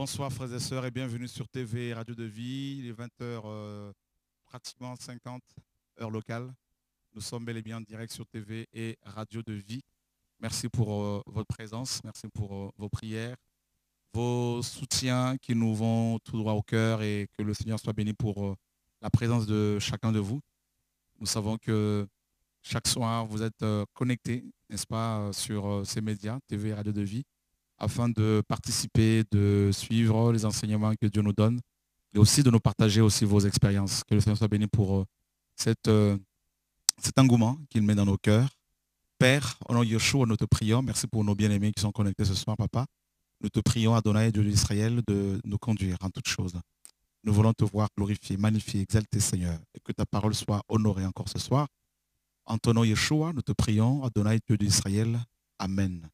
Bonsoir frères et sœurs et bienvenue sur TV Radio de Vie. Il est 20h, pratiquement 50 heure locale. Nous sommes bel et bien en direct sur TV et Radio de Vie. Merci pour votre présence, merci pour vos prières, vos soutiens qui nous vont tout droit au cœur et que le Seigneur soit béni pour la présence de chacun de vous. Nous savons que chaque soir vous êtes connectés, n'est-ce pas, sur ces médias, TV et Radio de Vie, afin de participer, de suivre les enseignements que Dieu nous donne et aussi de nous partager aussi vos expériences. Que le Seigneur soit béni pour cet engouement qu'il met dans nos cœurs. Père, au nom de Yeshua, nous te prions. Merci pour nos bien-aimés qui sont connectés ce soir, Papa. Nous te prions, Adonai, Dieu d'Israël, de nous conduire en toutes choses. Nous voulons te voir glorifier, magnifier, exalter, Seigneur, et que ta parole soit honorée encore ce soir. En ton nom, Yeshua, nous te prions, Adonai, Dieu d'Israël. Amen.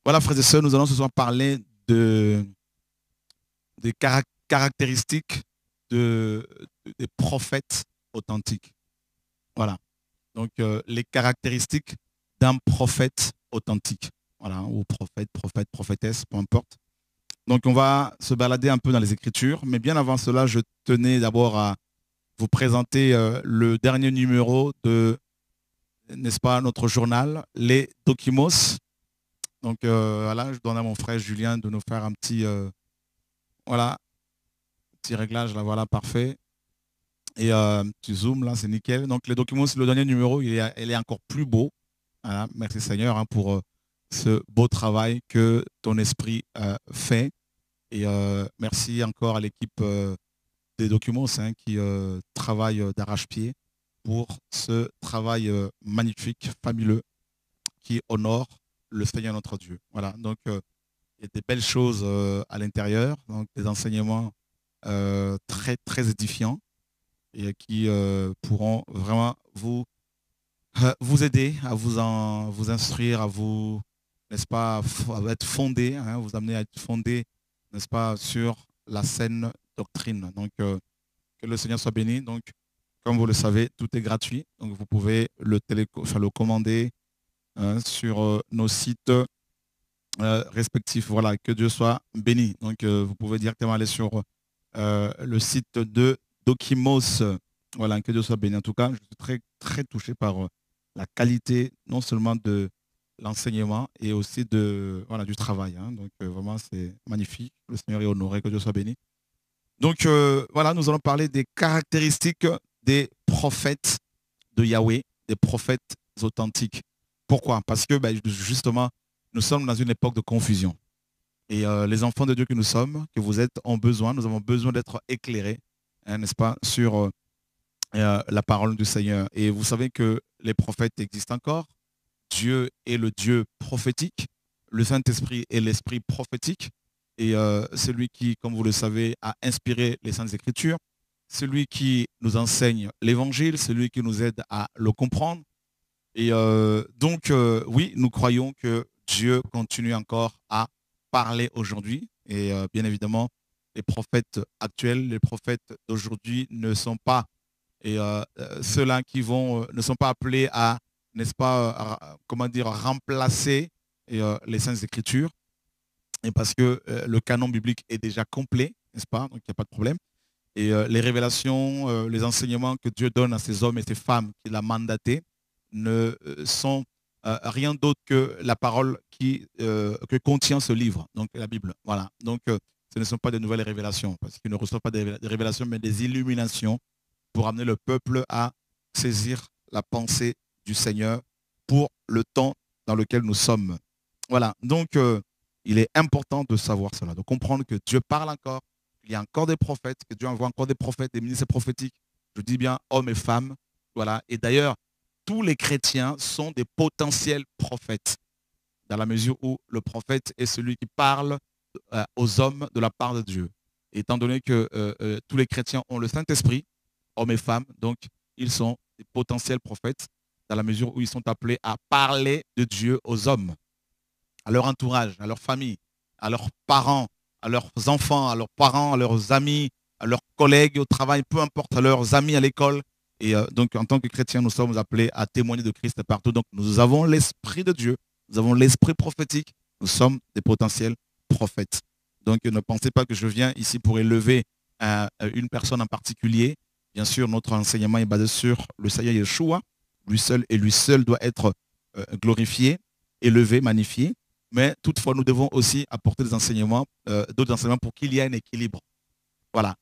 Voilà, frères et sœurs, nous allons ce soir parler des caractéristiques des prophètes authentiques. Voilà. Donc, les caractéristiques d'un prophète authentique. Voilà, ou prophète, prophétesse, peu importe. Donc, on va se balader un peu dans les Écritures. Mais bien avant cela, je tenais d'abord à vous présenter le dernier numéro de, n'est-ce pas, notre journal, les Dokimos. Donc, voilà, je donne à mon frère Julien de nous faire un petit, voilà, petit réglage, là, voilà, parfait. Et tu zoomes, là, c'est nickel. Donc, les Dokimos, le dernier numéro, il est encore plus beau. Voilà, merci Seigneur hein, pour ce beau travail que ton esprit fait. Et merci encore à l'équipe des Dokimos hein, qui travaille d'arrache-pied pour ce travail magnifique, fabuleux, qui honore le Seigneur notre Dieu. Voilà, donc il y a des belles choses à l'intérieur, donc des enseignements très, très édifiants et qui pourront vraiment vous aider à vous instruire, à vous, n'est-ce pas, à être fondé, hein, vous amener à être fondé, n'est-ce pas, sur la saine doctrine. Donc, que le Seigneur soit béni. Donc, comme vous le savez, tout est gratuit. Donc, vous pouvez le commander hein, sur nos sites respectifs. Voilà, que Dieu soit béni. Donc, vous pouvez directement aller sur le site de Dokimos. Voilà, que Dieu soit béni. En tout cas, je suis très, très touché par la qualité non seulement de l'enseignement et aussi voilà, du travail. Hein. Donc, vraiment, c'est magnifique. Le Seigneur est honoré, que Dieu soit béni. Donc, voilà, nous allons parler des caractéristiques des prophètes de Yahweh, des prophètes authentiques. Pourquoi? Parce que, justement, nous sommes dans une époque de confusion. Et les enfants de Dieu que nous sommes, que vous êtes, nous avons besoin d'être éclairés, hein, n'est-ce pas, sur la parole du Seigneur. Et vous savez que les prophètes existent encore. Dieu est le Dieu prophétique. Le Saint-Esprit est l'Esprit prophétique. Et celui qui, comme vous le savez, a inspiré les Saintes Écritures. Celui qui nous enseigne l'Évangile, celui qui nous aide à le comprendre. Et donc, oui, nous croyons que Dieu continue encore à parler aujourd'hui. Et bien évidemment, les prophètes actuels, les prophètes d'aujourd'hui ne sont pas ceux-là qui ne sont pas appelés à, n'est-ce pas, comment dire, remplacer les Saintes Écritures. Et parce que le canon biblique est déjà complet, n'est-ce pas? Donc, il n'y a pas de problème. Et les révélations, les enseignements que Dieu donne à ces hommes et ces femmes qu'il a mandatés ne sont rien d'autre que la parole que contient ce livre, donc la Bible. Voilà. Donc, ce ne sont pas de nouvelles révélations, parce qu'ils ne reçoivent pas des révélations, mais des illuminations pour amener le peuple à saisir la pensée du Seigneur pour le temps dans lequel nous sommes. Voilà. Donc, il est important de savoir cela, de comprendre que Dieu parle encore, qu'il y a encore des prophètes, que Dieu envoie encore des prophètes, des ministres prophétiques. Je dis bien hommes et femmes. Voilà. Et d'ailleurs, tous les chrétiens sont des potentiels prophètes, dans la mesure où le prophète est celui qui parle aux hommes de la part de Dieu. Et étant donné que tous les chrétiens ont le Saint-Esprit, hommes et femmes, donc ils sont des potentiels prophètes, dans la mesure où ils sont appelés à parler de Dieu aux hommes, à leur entourage, à leur famille, à leurs parents, à leurs enfants, à leurs parents, à leurs amis, à leurs collègues au travail, peu importe, à leurs amis à l'école. Et donc, en tant que chrétiens, nous sommes appelés à témoigner de Christ partout. Donc, nous avons l'Esprit de Dieu, nous avons l'Esprit prophétique, nous sommes des potentiels prophètes. Donc ne pensez pas que je viens ici pour élever une personne en particulier. Bien sûr, notre enseignement est basé sur le Seigneur Yeshua. Lui seul et lui seul doit être glorifié, élevé, magnifié. Mais toutefois, nous devons aussi apporter des enseignements, d'autres enseignements pour qu'il y ait un équilibre. Voilà.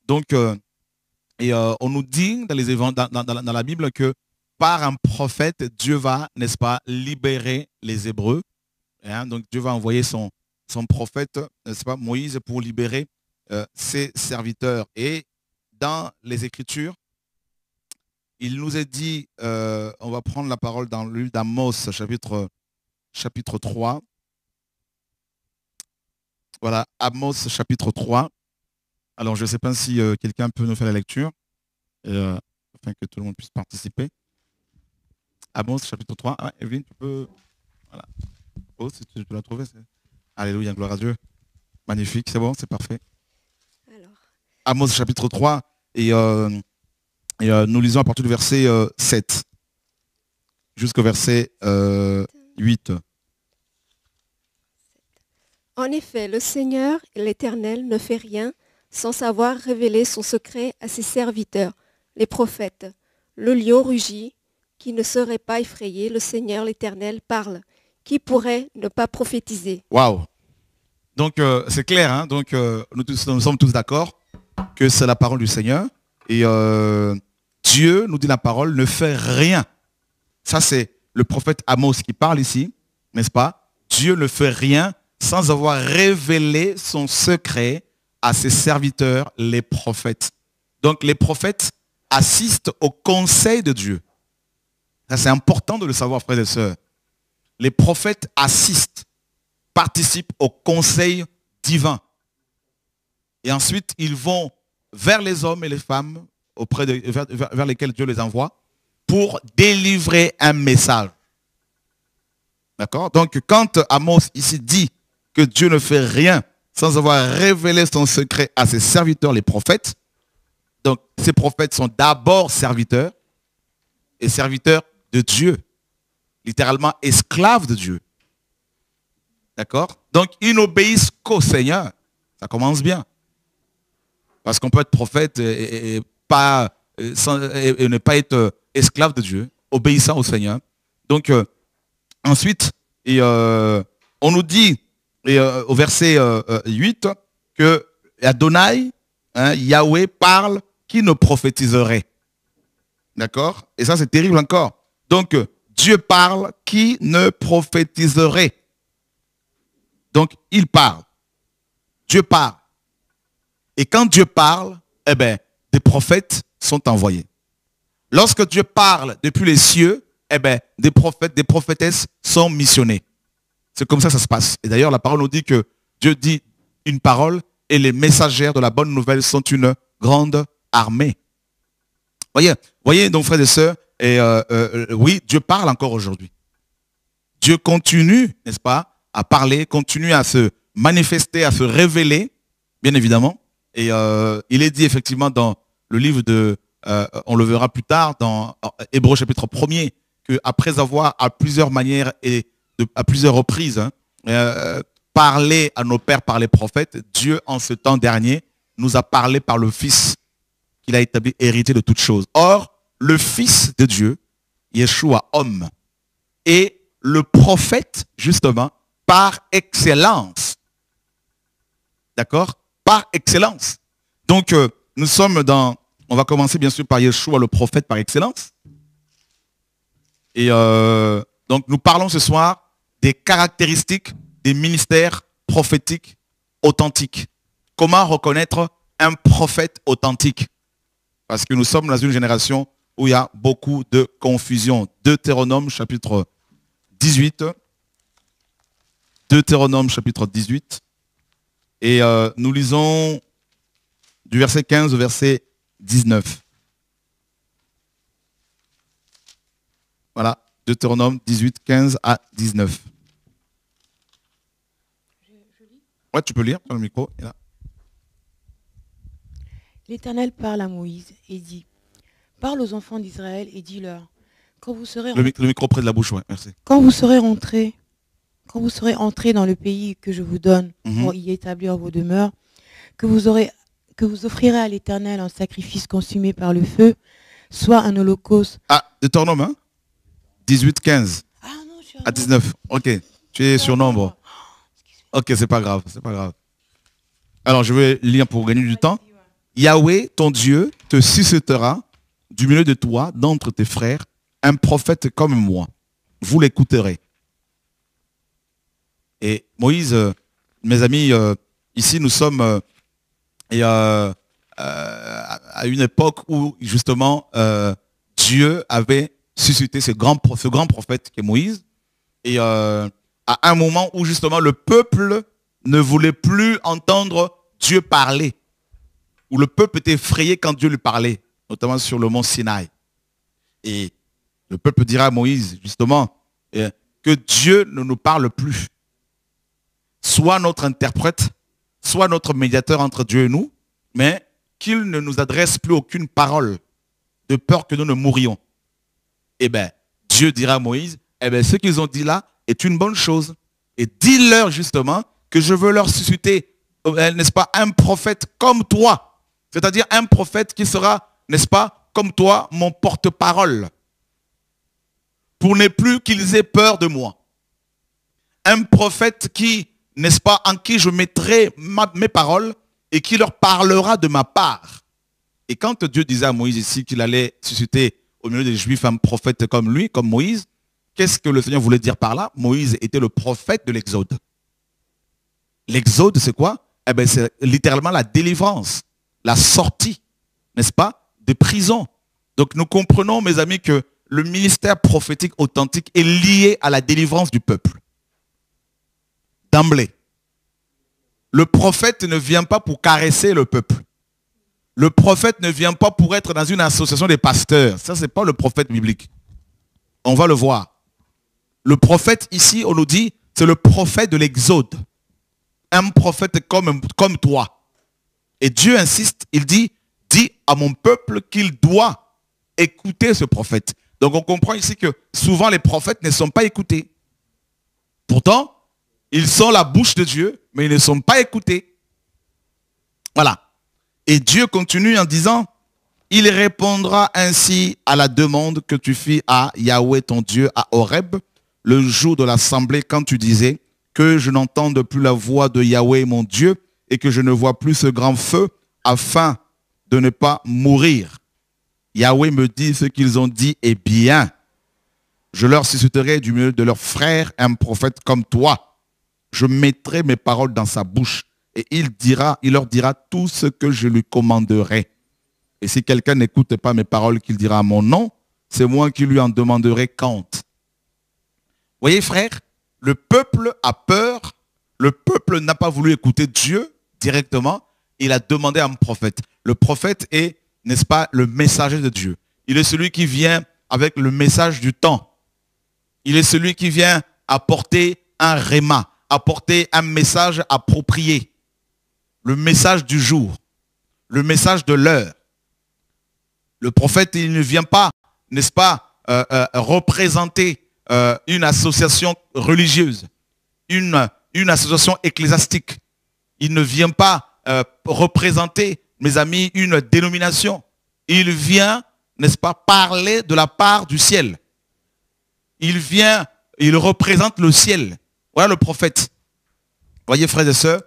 Donc, on nous dit dans la Bible que par un prophète, Dieu va, n'est-ce pas, libérer les Hébreux. Hein? Donc Dieu va envoyer son prophète, n'est-ce pas, Moïse, pour libérer ses serviteurs. Et dans les Écritures, il nous est dit, on va prendre la parole dans le livre d'Amos, chapitre 3. Voilà, Amos, chapitre 3. Alors, je ne sais pas si quelqu'un peut nous faire la lecture, afin que tout le monde puisse participer. Amos, chapitre 3. Ah, Evelyne, tu peux... Voilà. Oh, si tu peux la trouver. Alléluia, gloire à Dieu. Magnifique, c'est bon, c'est parfait. Alors. Amos, chapitre 3. Et nous lisons à partir du verset 7 jusqu'au verset 8. En effet, le Seigneur, l'Éternel, ne fait rien sans savoir révéler son secret à ses serviteurs, les prophètes. Le lion rugit, qui ne serait pas effrayé, le Seigneur, l'Éternel, parle. Qui pourrait ne pas prophétiser? Waouh! Donc, c'est clair, hein? Donc, nous sommes tous d'accord que c'est la parole du Seigneur. Et Dieu, nous dit la parole, ne fait rien. Ça, c'est le prophète Amos qui parle ici, n'est-ce pas? Dieu ne fait rien sans avoir révélé son secret à ses serviteurs, les prophètes. Donc, les prophètes assistent au conseil de Dieu. Ça, c'est important de le savoir, frères et sœurs. Les prophètes assistent, participent au conseil divin. Et ensuite, ils vont vers les hommes et les femmes vers lesquels Dieu les envoie pour délivrer un message. D'accord? Donc, quand Amos ici dit que Dieu ne fait rien sans avoir révélé son secret à ses serviteurs, les prophètes, donc ces prophètes sont d'abord serviteurs et serviteurs de Dieu, littéralement esclaves de Dieu. D'accord? Donc, ils n'obéissent qu'au Seigneur. Ça commence bien. Parce qu'on peut être prophète et ne pas être esclave de Dieu, obéissant au Seigneur. Donc, ensuite, on nous dit au verset 8 que Adonai, hein, Yahweh parle, qui ne prophétiserait. D'accord? Et ça, c'est terrible encore. Donc, Dieu parle, qui ne prophétiserait. Donc, il parle. Dieu parle. Et quand Dieu parle, eh bien, des prophètes sont envoyés. Lorsque Dieu parle depuis les cieux, eh bien, des prophètes, des prophétesses sont missionnés. C'est comme ça que ça se passe. Et d'ailleurs, la parole nous dit que Dieu dit une parole et les messagères de la bonne nouvelle sont une grande armée. Voyez donc, frères et sœurs, oui, Dieu parle encore aujourd'hui. Dieu continue, n'est-ce pas, à parler, continue à se manifester, à se révéler, bien évidemment. Et il est dit effectivement dans le livre de, on le verra plus tard, dans Hébreux chapitre 1er, qu'après avoir à plusieurs manières et à plusieurs reprises parlé à nos pères par les prophètes, Dieu en ce temps dernier nous a parlé par le Fils qu'il a établi héritier de toutes choses. Or, le Fils de Dieu, Yeshua, homme, est le prophète, justement, par excellence. D'accord? Par excellence. Donc, nous sommes dans... On va commencer, bien sûr, par Yeshua, le prophète par excellence. Et donc, nous parlons ce soir des caractéristiques des ministères prophétiques authentiques. Comment reconnaître un prophète authentique? Parce que nous sommes dans une génération où il y a beaucoup de confusion. Deutéronome chapitre 18. Deutéronome chapitre 18. Et nous lisons du verset 15 au verset 19. Voilà, Deutéronome 18, 15 à 19. Ouais, tu peux lire dans le micro. L'Éternel parle à Moïse et dit, parle aux enfants d'Israël et dis-leur, quand vous serez le micro près de la bouche, ouais, merci. Quand vous serez rentrés quand vous serez entrés dans le pays que je vous donne pour y établir vos demeures, que vous offrirez à l'Éternel un sacrifice consumé par le feu, soit un holocauste. Ah, Deutéronome, hein? 18, 15 Ah non, je suis à 19. Ok, tu es sur nombre. Ok, c'est pas grave, c'est pas grave. Alors, je vais lire pour gagner du temps. Yahweh, ton Dieu, te suscitera du milieu de toi, d'entre tes frères, un prophète comme moi. Vous l'écouterez. Et Moïse, mes amis, ici nous sommes à une époque où justement Dieu avait suscité ce grand prophète qui est Moïse. Et à un moment où justement le peuple ne voulait plus entendre Dieu parler, où le peuple était effrayé quand Dieu lui parlait, notamment sur le mont Sinaï. Et le peuple dira à Moïse, justement, que Dieu ne nous parle plus. Soit notre interprète, soit notre médiateur entre Dieu et nous, mais qu'il ne nous adresse plus aucune parole, de peur que nous ne mourions. Eh bien, Dieu dira à Moïse, eh bien, ce qu'ils ont dit là est une bonne chose. Et dis-leur justement que je veux leur susciter, n'est-ce pas, un prophète comme toi. C'est-à-dire un prophète qui sera, n'est-ce pas, comme toi, mon porte-parole. Pour ne plus qu'ils aient peur de moi. Un prophète qui, n'est-ce pas, en qui je mettrai mes paroles et qui leur parlera de ma part. Et quand Dieu disait à Moïse ici qu'il allait susciter au milieu des Juifs un prophète comme lui, comme Moïse, qu'est-ce que le Seigneur voulait dire par là? Moïse était le prophète de l'Exode. L'Exode, c'est quoi? Eh bien, c'est littéralement la délivrance, la sortie, n'est-ce pas, de prison. Donc nous comprenons, mes amis, que le ministère prophétique authentique est lié à la délivrance du peuple. D'emblée. Le prophète ne vient pas pour caresser le peuple. Le prophète ne vient pas pour être dans une association des pasteurs. Ça, ce n'est pas le prophète biblique. On va le voir. Le prophète ici, on nous dit, c'est le prophète de l'Exode. Un prophète comme toi. Et Dieu insiste, il dit, dis à mon peuple qu'il doit écouter ce prophète. Donc on comprend ici que souvent les prophètes ne sont pas écoutés. Pourtant, ils sont la bouche de Dieu, mais ils ne sont pas écoutés. Voilà. Et Dieu continue en disant, il répondra ainsi à la demande que tu fis à Yahweh ton Dieu à Horeb, le jour de l'assemblée, quand tu disais que je n'entende plus la voix de Yahweh mon Dieu et que je ne vois plus ce grand feu afin de ne pas mourir. Yahweh me dit ce qu'ils ont dit est bien. Je leur susciterai du milieu de leurs frères un prophète comme toi. Je mettrai mes paroles dans sa bouche et il leur dira tout ce que je lui commanderai. Et si quelqu'un n'écoute pas mes paroles qu'il dira à mon nom, c'est moi qui lui en demanderai compte. Voyez frère, le peuple a peur, le peuple n'a pas voulu écouter Dieu directement, il a demandé à un prophète. Le prophète est, n'est-ce pas, le messager de Dieu. Il est celui qui vient avec le message du temps. Il est celui qui vient apporter un réma, apporter un message approprié. Le message du jour, le message de l'heure. Le prophète, il ne vient pas, n'est-ce pas, représenter une association religieuse, une association ecclésiastique. Il ne vient pas représenter, mes amis, une dénomination. Il vient, n'est-ce pas, parler de la part du ciel. Il représente le ciel. Voilà le prophète. Voyez, frères et sœurs.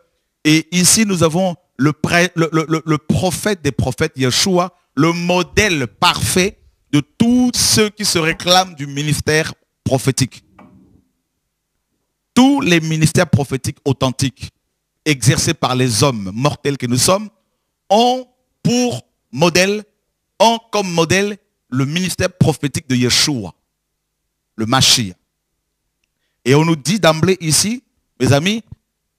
Et ici, nous avons le prophète des prophètes, Yeshua, le modèle parfait de tous ceux qui se réclament du ministère prophétique. Tous les ministères prophétiques authentiques exercés par les hommes mortels que nous sommes ont comme modèle le ministère prophétique de Yeshua, le Mashiach. Et on nous dit d'emblée ici, mes amis,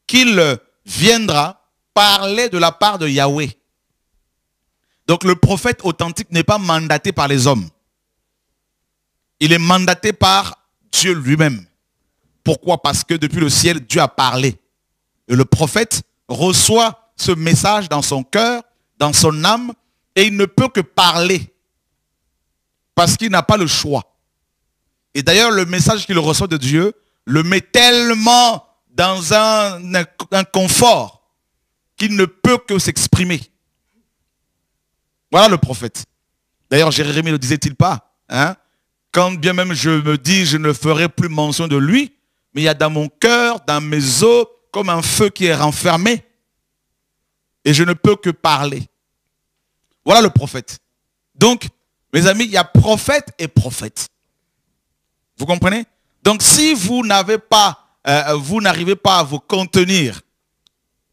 qu'il viendra parler de la part de Yahweh. Donc le prophète authentique n'est pas mandaté par les hommes. Il est mandaté par Dieu lui-même. Pourquoi? Parce que depuis le ciel, Dieu a parlé. Et le prophète reçoit ce message dans son cœur, dans son âme, et il ne peut que parler. Parce qu'il n'a pas le choix. Et d'ailleurs, le message qu'il reçoit de Dieu le met tellement dans un confort qu'il ne peut que s'exprimer. Voilà le prophète. D'ailleurs, Jérémie ne disait-il pas, hein? Quand bien même je me dis, je ne ferai plus mention de lui, mais il y a dans mon cœur, dans mes os, comme un feu qui est renfermé. Et je ne peux que parler. Voilà le prophète. Donc, mes amis, il y a prophète et prophète. Vous comprenez? Donc, si vous n'avez pas, vous n'arrivez pas à vous contenir,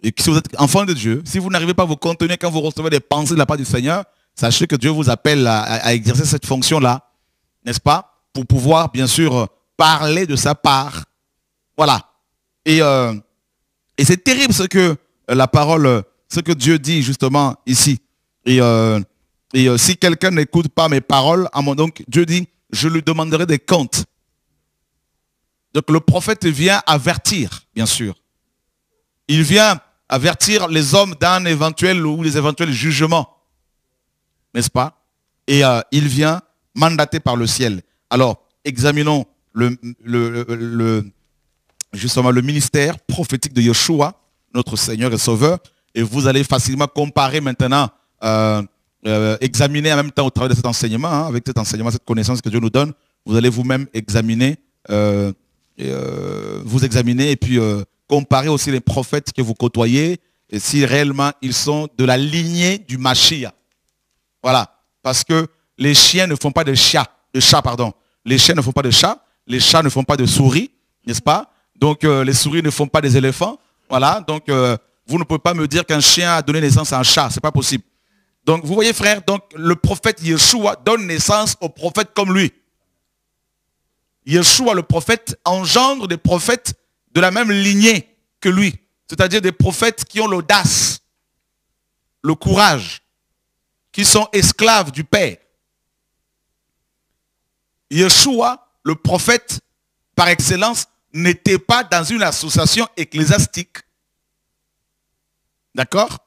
et que si vous êtes enfant de Dieu, si vous n'arrivez pas à vous contenir quand vous recevez des pensées de la part du Seigneur, sachez que Dieu vous appelle à exercer cette fonction-là, n'est-ce pas? Pour pouvoir, bien sûr, parler de sa part. Voilà. Et c'est terrible ce que la parole, ce que Dieu dit justement ici. Et si quelqu'un n'écoute pas mes paroles, donc Dieu dit, je lui demanderai des comptes. Donc le prophète vient avertir, bien sûr. Il vient avertir les hommes d'un éventuel ou des éventuels jugements. N'est-ce pas? Et il vient mandaté par le ciel. Alors, examinons justement le ministère prophétique de Yeshua, notre Seigneur et Sauveur. Et vous allez facilement comparer maintenant, examiner en même temps au travers de cet enseignement, hein, avec cet enseignement, cette connaissance que Dieu nous donne. Vous allez vous-même examiner, vous examiner et puis comparer aussi les prophètes que vous côtoyez et si réellement ils sont de la lignée du Mashiach. Voilà. Parce que les chiens ne font pas de chats, pardon. Les chiens ne font pas de chats, les chats ne font pas de souris, n'est-ce pas? Donc les souris ne font pas des éléphants. Voilà. Donc vous ne pouvez pas me dire qu'un chien a donné naissance à un chat, c'est pas possible. Donc vous voyez frère, donc le prophète Yeshua donne naissance aux prophètes comme lui. Yeshua le prophète engendre des prophètes de la même lignée que lui. C'est-à-dire des prophètes qui ont l'audace, le courage, qui sont esclaves du Père. Yeshua, le prophète, par excellence, n'était pas dans une association ecclésiastique. D'accord?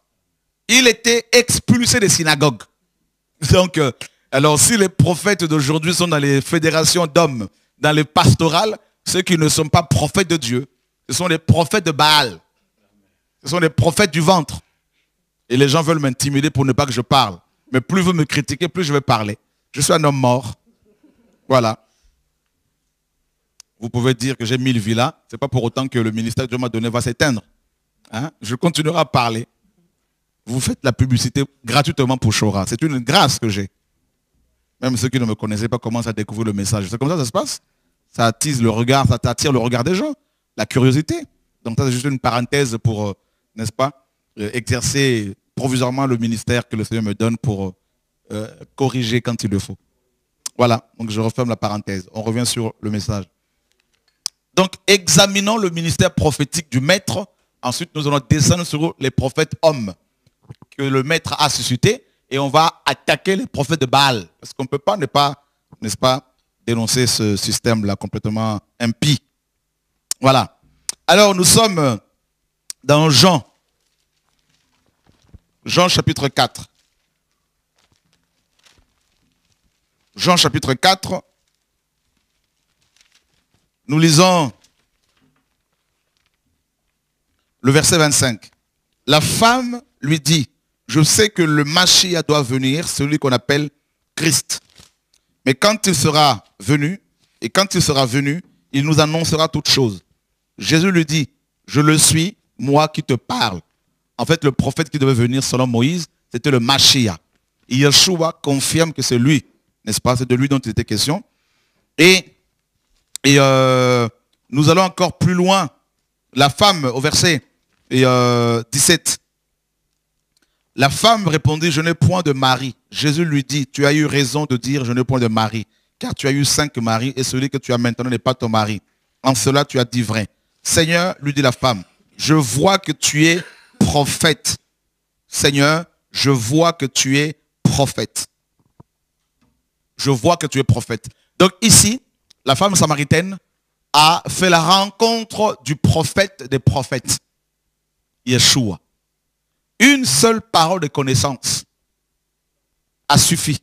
Il était expulsé des synagogues. Donc, alors si les prophètes d'aujourd'hui sont dans les fédérations d'hommes, dans les pastorales, ceux qui ne sont pas prophètes de Dieu, ce sont les prophètes de Baal. Ce sont les prophètes du ventre. Et les gens veulent m'intimider pour ne pas que je parle. Mais plus vous me critiquez, plus je vais parler. Je suis un homme mort. Voilà. Vous pouvez dire que j'ai 1000 villas. Ce n'est pas pour autant que le ministère que Dieu m'a donné va s'éteindre. Hein? Je continuerai à parler. Vous faites la publicité gratuitement pour Shora. C'est une grâce que j'ai. Même ceux qui ne me connaissaient pas commencent à découvrir le message. C'est comme ça que ça se passe. Ça attise le regard, ça attire le regard des gens. La curiosité. Donc ça, c'est juste une parenthèse pour, n'est-ce pas, exercer provisoirement le ministère que le Seigneur me donne pour corriger quand il le faut. Voilà, donc je referme la parenthèse. On revient sur le message. Donc, examinons le ministère prophétique du Maître. Ensuite, nous allons descendre sur les prophètes hommes que le Maître a suscités. Et on va attaquer les prophètes de Baal. Parce qu'on ne peut pas ne pas, n'est-ce pas, dénoncer ce système-là complètement impie. Voilà. Alors, nous sommes dans Jean. Jean chapitre 4. Jean chapitre 4. Nous lisons le verset 25. La femme lui dit, je sais que le Mashiach doit venir, celui qu'on appelle Christ. Mais quand il sera venu, il nous annoncera toutes choses. Jésus lui dit, je le suis, moi qui te parle. En fait, le prophète qui devait venir selon Moïse, c'était le Mashiach. Et Yeshua confirme que c'est lui, n'est-ce pas? C'est de lui dont il était question. Et nous allons encore plus loin. La femme, au verset 17, la femme répondit, je n'ai point de mari. Jésus lui dit, tu as eu raison de dire, je n'ai point de mari, car tu as eu 5 maris et celui que tu as maintenant n'est pas ton mari. En cela, tu as dit vrai. Seigneur, lui dit la femme, je vois que tu es prophète. Seigneur, je vois que tu es prophète. Je vois que tu es prophète. Donc ici, la femme samaritaine a fait la rencontre du prophète des prophètes, Yeshua. Une seule parole de connaissance a suffi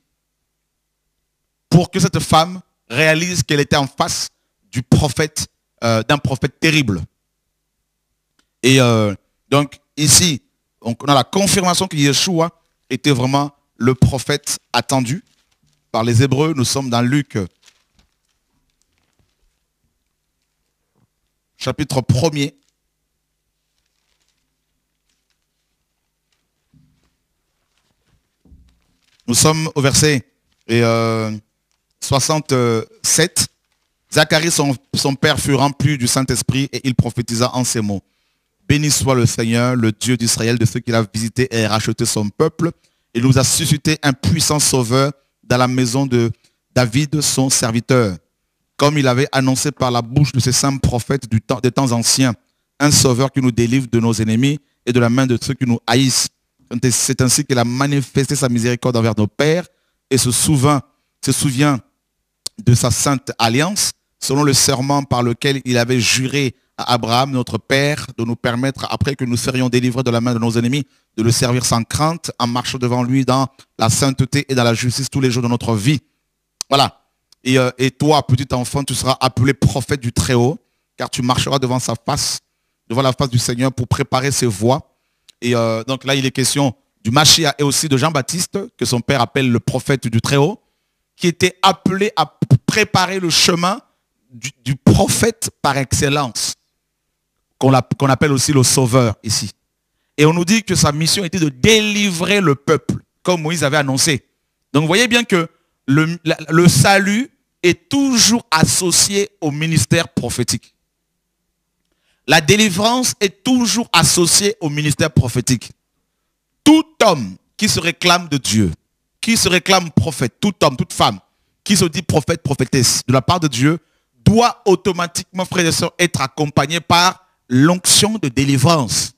pour que cette femme réalise qu'elle était en face du prophète d'un prophète terrible. Et donc ici, on a la confirmation que Yeshua était vraiment le prophète attendu par les Hébreux. Nous sommes dans Luc, chapitre 1er. Nous sommes au verset 67. Zacharie, son père, fut rempli du Saint-Esprit et il prophétisa en ces mots. Béni soit le Seigneur, le Dieu d'Israël, de ceux qu'il a visité et racheté son peuple. Il nous a suscité un puissant sauveur dans la maison de David, son serviteur. Comme il avait annoncé par la bouche de ses saints prophètes des temps anciens, un sauveur qui nous délivre de nos ennemis et de la main de ceux qui nous haïssent. C'est ainsi qu'il a manifesté sa miséricorde envers nos pères et se souvient de sa sainte alliance, selon le serment par lequel il avait juré à Abraham, notre père, de nous permettre, après que nous serions délivrés de la main de nos ennemis, de le servir sans crainte, en marchant devant lui dans la sainteté et dans la justice tous les jours de notre vie. Voilà. Et toi, petit enfant, tu seras appelé prophète du Très-Haut, car tu marcheras devant sa face, devant la face du Seigneur pour préparer ses voies. Et donc là, il est question du Mashiach et aussi de Jean-Baptiste, que son père appelle le prophète du Très-Haut, qui était appelé à préparer le chemin du prophète par excellence, qu'on appelle aussi le sauveur ici. Et on nous dit que sa mission était de délivrer le peuple, comme Moïse avait annoncé. Donc vous voyez bien que le salut est toujours associé au ministère prophétique. La délivrance est toujours associée au ministère prophétique. Tout homme qui se réclame de Dieu, qui se réclame prophète, tout homme, toute femme, qui se dit prophète, prophétesse de la part de Dieu, doit automatiquement, frères et sœurs, être accompagné par l'onction de délivrance.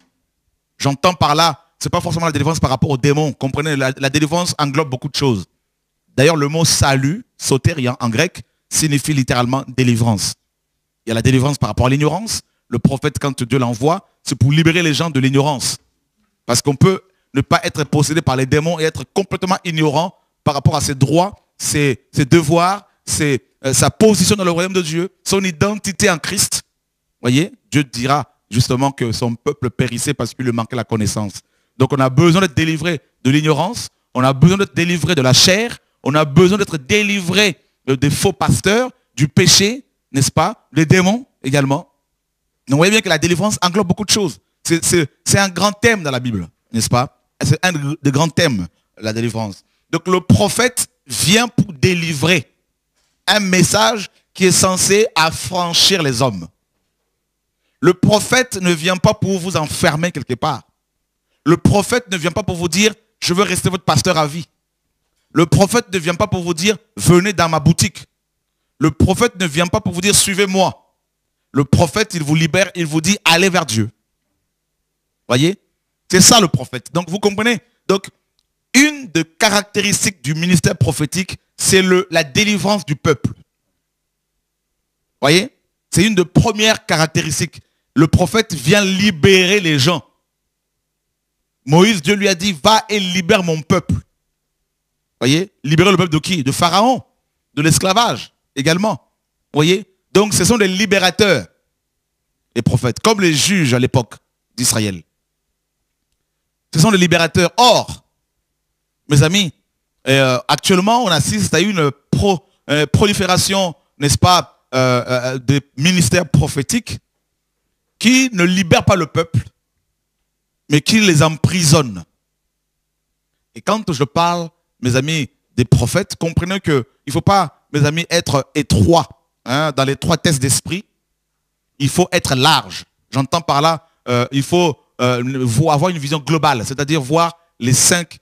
J'entends par là, ce n'est pas forcément la délivrance par rapport aux démons. Comprenez, la délivrance englobe beaucoup de choses. D'ailleurs, le mot salut, sotéria en grec, signifie littéralement délivrance. Il y a la délivrance par rapport à l'ignorance. Le prophète, quand Dieu l'envoie, c'est pour libérer les gens de l'ignorance. Parce qu'on peut ne pas être possédé par les démons et être complètement ignorant par rapport à ses droits, ses devoirs, sa position dans le royaume de Dieu, son identité en Christ. Voyez, Dieu dira justement que son peuple périssait parce qu'il lui manquait la connaissance. Donc on a besoin d'être délivré de l'ignorance, on a besoin d'être délivré de la chair, on a besoin d'être délivré des faux pasteurs, du péché, n'est-ce pas, des démons également. Donc vous voyez bien que la délivrance englobe beaucoup de choses. C'est un grand thème dans la Bible, n'est-ce pas? C'est un des grands thèmes, la délivrance. Donc le prophète vient pour délivrer un message qui est censé affranchir les hommes. Le prophète ne vient pas pour vous enfermer quelque part. Le prophète ne vient pas pour vous dire « je veux rester votre pasteur à vie ». Le prophète ne vient pas pour vous dire « venez dans ma boutique ». Le prophète ne vient pas pour vous dire « suivez-moi ». Le prophète, il vous libère, il vous dit « allez vers Dieu ». Voyez? C'est ça le prophète. Donc vous comprenez? Donc une des caractéristiques du ministère prophétique, c'est la délivrance du peuple. Voyez? C'est une des premières caractéristiques. Le prophète vient libérer les gens. Moïse, Dieu lui a dit, va et libère mon peuple. Voyez? Libérer le peuple de qui? De Pharaon, de l'esclavage également. Voyez? Donc ce sont des libérateurs, les prophètes, comme les juges à l'époque d'Israël. Ce sont des libérateurs. Or, mes amis, actuellement, on assiste à une prolifération, n'est-ce pas, des ministères prophétiques qui ne libèrent pas le peuple, mais qui les emprisonnent. Et quand je parle, mes amis, des prophètes, comprenez qu'il ne faut pas, mes amis, être étroit dans l'étroitesse d'esprit. Il faut être large. J'entends par là, il faut avoir une vision globale, c'est-à-dire voir les cinq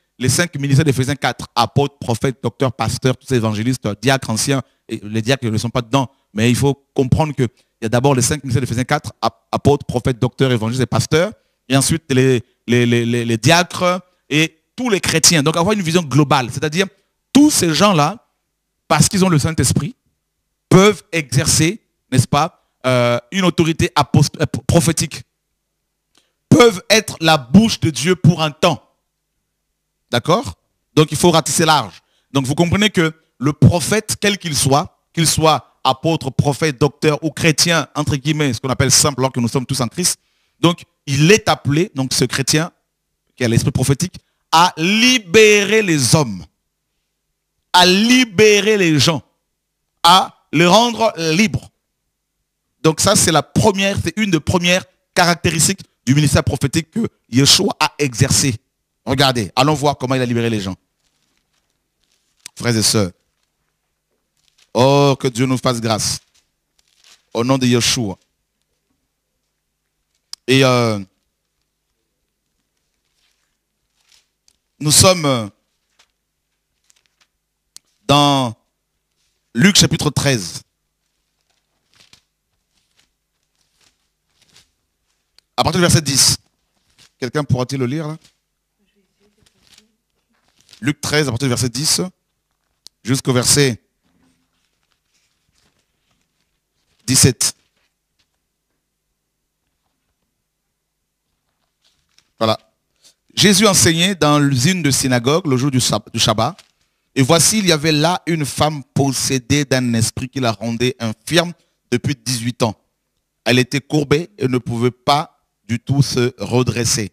ministères d'Éphésiens 4, apôtres, prophètes, docteurs, pasteurs, tous ces évangélistes, diacres anciens, et les diacres ne sont pas dedans, mais il faut comprendre qu'il y a d'abord les 5 ministères d'Éphésiens 4, apôtres, prophètes, docteurs, évangélistes et pasteurs, et ensuite les diacres et tous les chrétiens. Donc avoir une vision globale, c'est-à-dire tous ces gens-là, parce qu'ils ont le Saint-Esprit, peuvent exercer, n'est-ce pas, une autorité prophétique, peuvent être la bouche de Dieu pour un temps. D'accord? Donc il faut ratisser large. Donc vous comprenez que le prophète, quel qu'il soit, qu'il soit apôtre, prophète, docteur ou chrétien, entre guillemets, ce qu'on appelle simple, alors que nous sommes tous en Christ. Donc, il est appelé, donc ce chrétien, qui a l'esprit prophétique, à libérer les hommes, à libérer les gens, à les rendre libres. Donc ça, c'est une des premières caractéristiques du ministère prophétique que Yeshua a exercé. Regardez, allons voir comment il a libéré les gens. Frères et sœurs, oh, que Dieu nous fasse grâce. Au nom de Yeshua. Et nous sommes dans Luc chapitre 13. À partir du verset 10. Quelqu'un pourra-t-il le lire là? Luc 13, à partir du verset 10 jusqu'au verset 17. Voilà. Jésus enseignait dans une de synagogues le jour du Shabbat. Et voici, il y avait là une femme possédée d'un esprit qui la rendait infirme depuis 18 ans. Elle était courbée et ne pouvait pas du tout se redresser.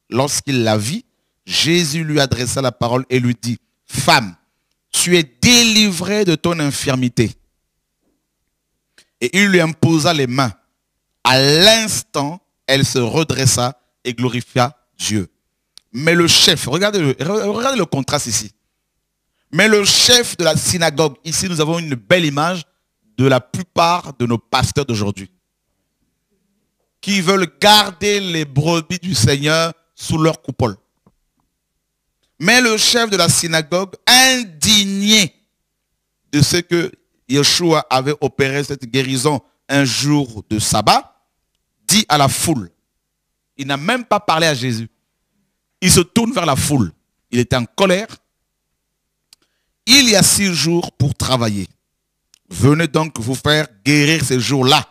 Lorsqu'il la vit, Jésus lui adressa la parole et lui dit, « Femme, tu es délivrée de ton infirmité. » Et il lui imposa les mains. À l'instant, elle se redressa et glorifia Dieu. Mais le chef, regardez le contraste ici. Mais le chef de la synagogue, ici nous avons une belle image de la plupart de nos pasteurs d'aujourd'hui, qui veulent garder les brebis du Seigneur sous leur coupole. Mais le chef de la synagogue, indigné de ce que Yeshua avait opéré cette guérison un jour de sabbat, dit à la foule, il n'a même pas parlé à Jésus, il se tourne vers la foule, il était en colère. Il y a 6 jours pour travailler. Venez donc vous faire guérir ces jours-là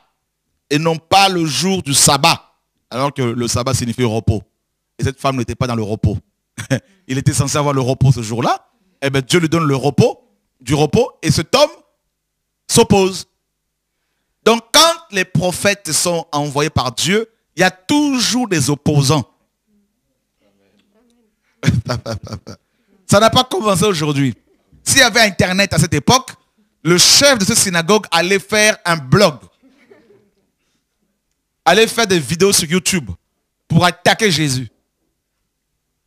et non pas le jour du sabbat, alors que le sabbat signifie repos. Et cette femme n'était pas dans le repos. Il était censé avoir le repos ce jour-là. Eh bien, Dieu lui donne le repos, du repos, et cet homme s'oppose. Donc, quand les prophètes sont envoyés par Dieu, il y a toujours des opposants. Ça n'a pas commencé aujourd'hui. S'il y avait Internet à cette époque, le chef de cette synagogue allait faire un blog. Allait faire des vidéos sur YouTube pour attaquer Jésus.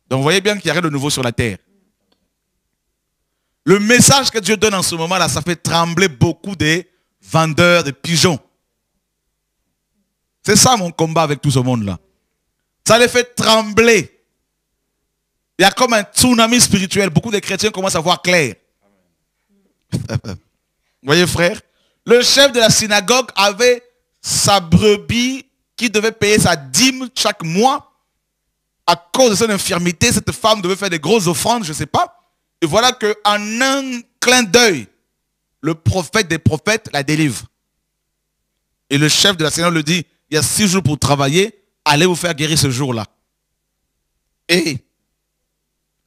Donc vous voyez bien qu'il n'y a rien de nouveau sur la terre. Le message que Dieu donne en ce moment-là, ça fait trembler beaucoup des vendeurs de pigeons. C'est ça mon combat avec tout ce monde-là. Ça les fait trembler. Il y a comme un tsunami spirituel. Beaucoup de chrétiens commencent à voir clair. Vous voyez frère, le chef de la synagogue avait sa brebis qui devait payer sa dîme chaque mois. À cause de son infirmité, cette femme devait faire des grosses offrandes, je ne sais pas. Et voilà qu'en un clin d'œil, le prophète des prophètes la délivre. Et le chef de la synagogue lui dit, il y a 6 jours pour travailler, allez vous faire guérir ce jour-là. Et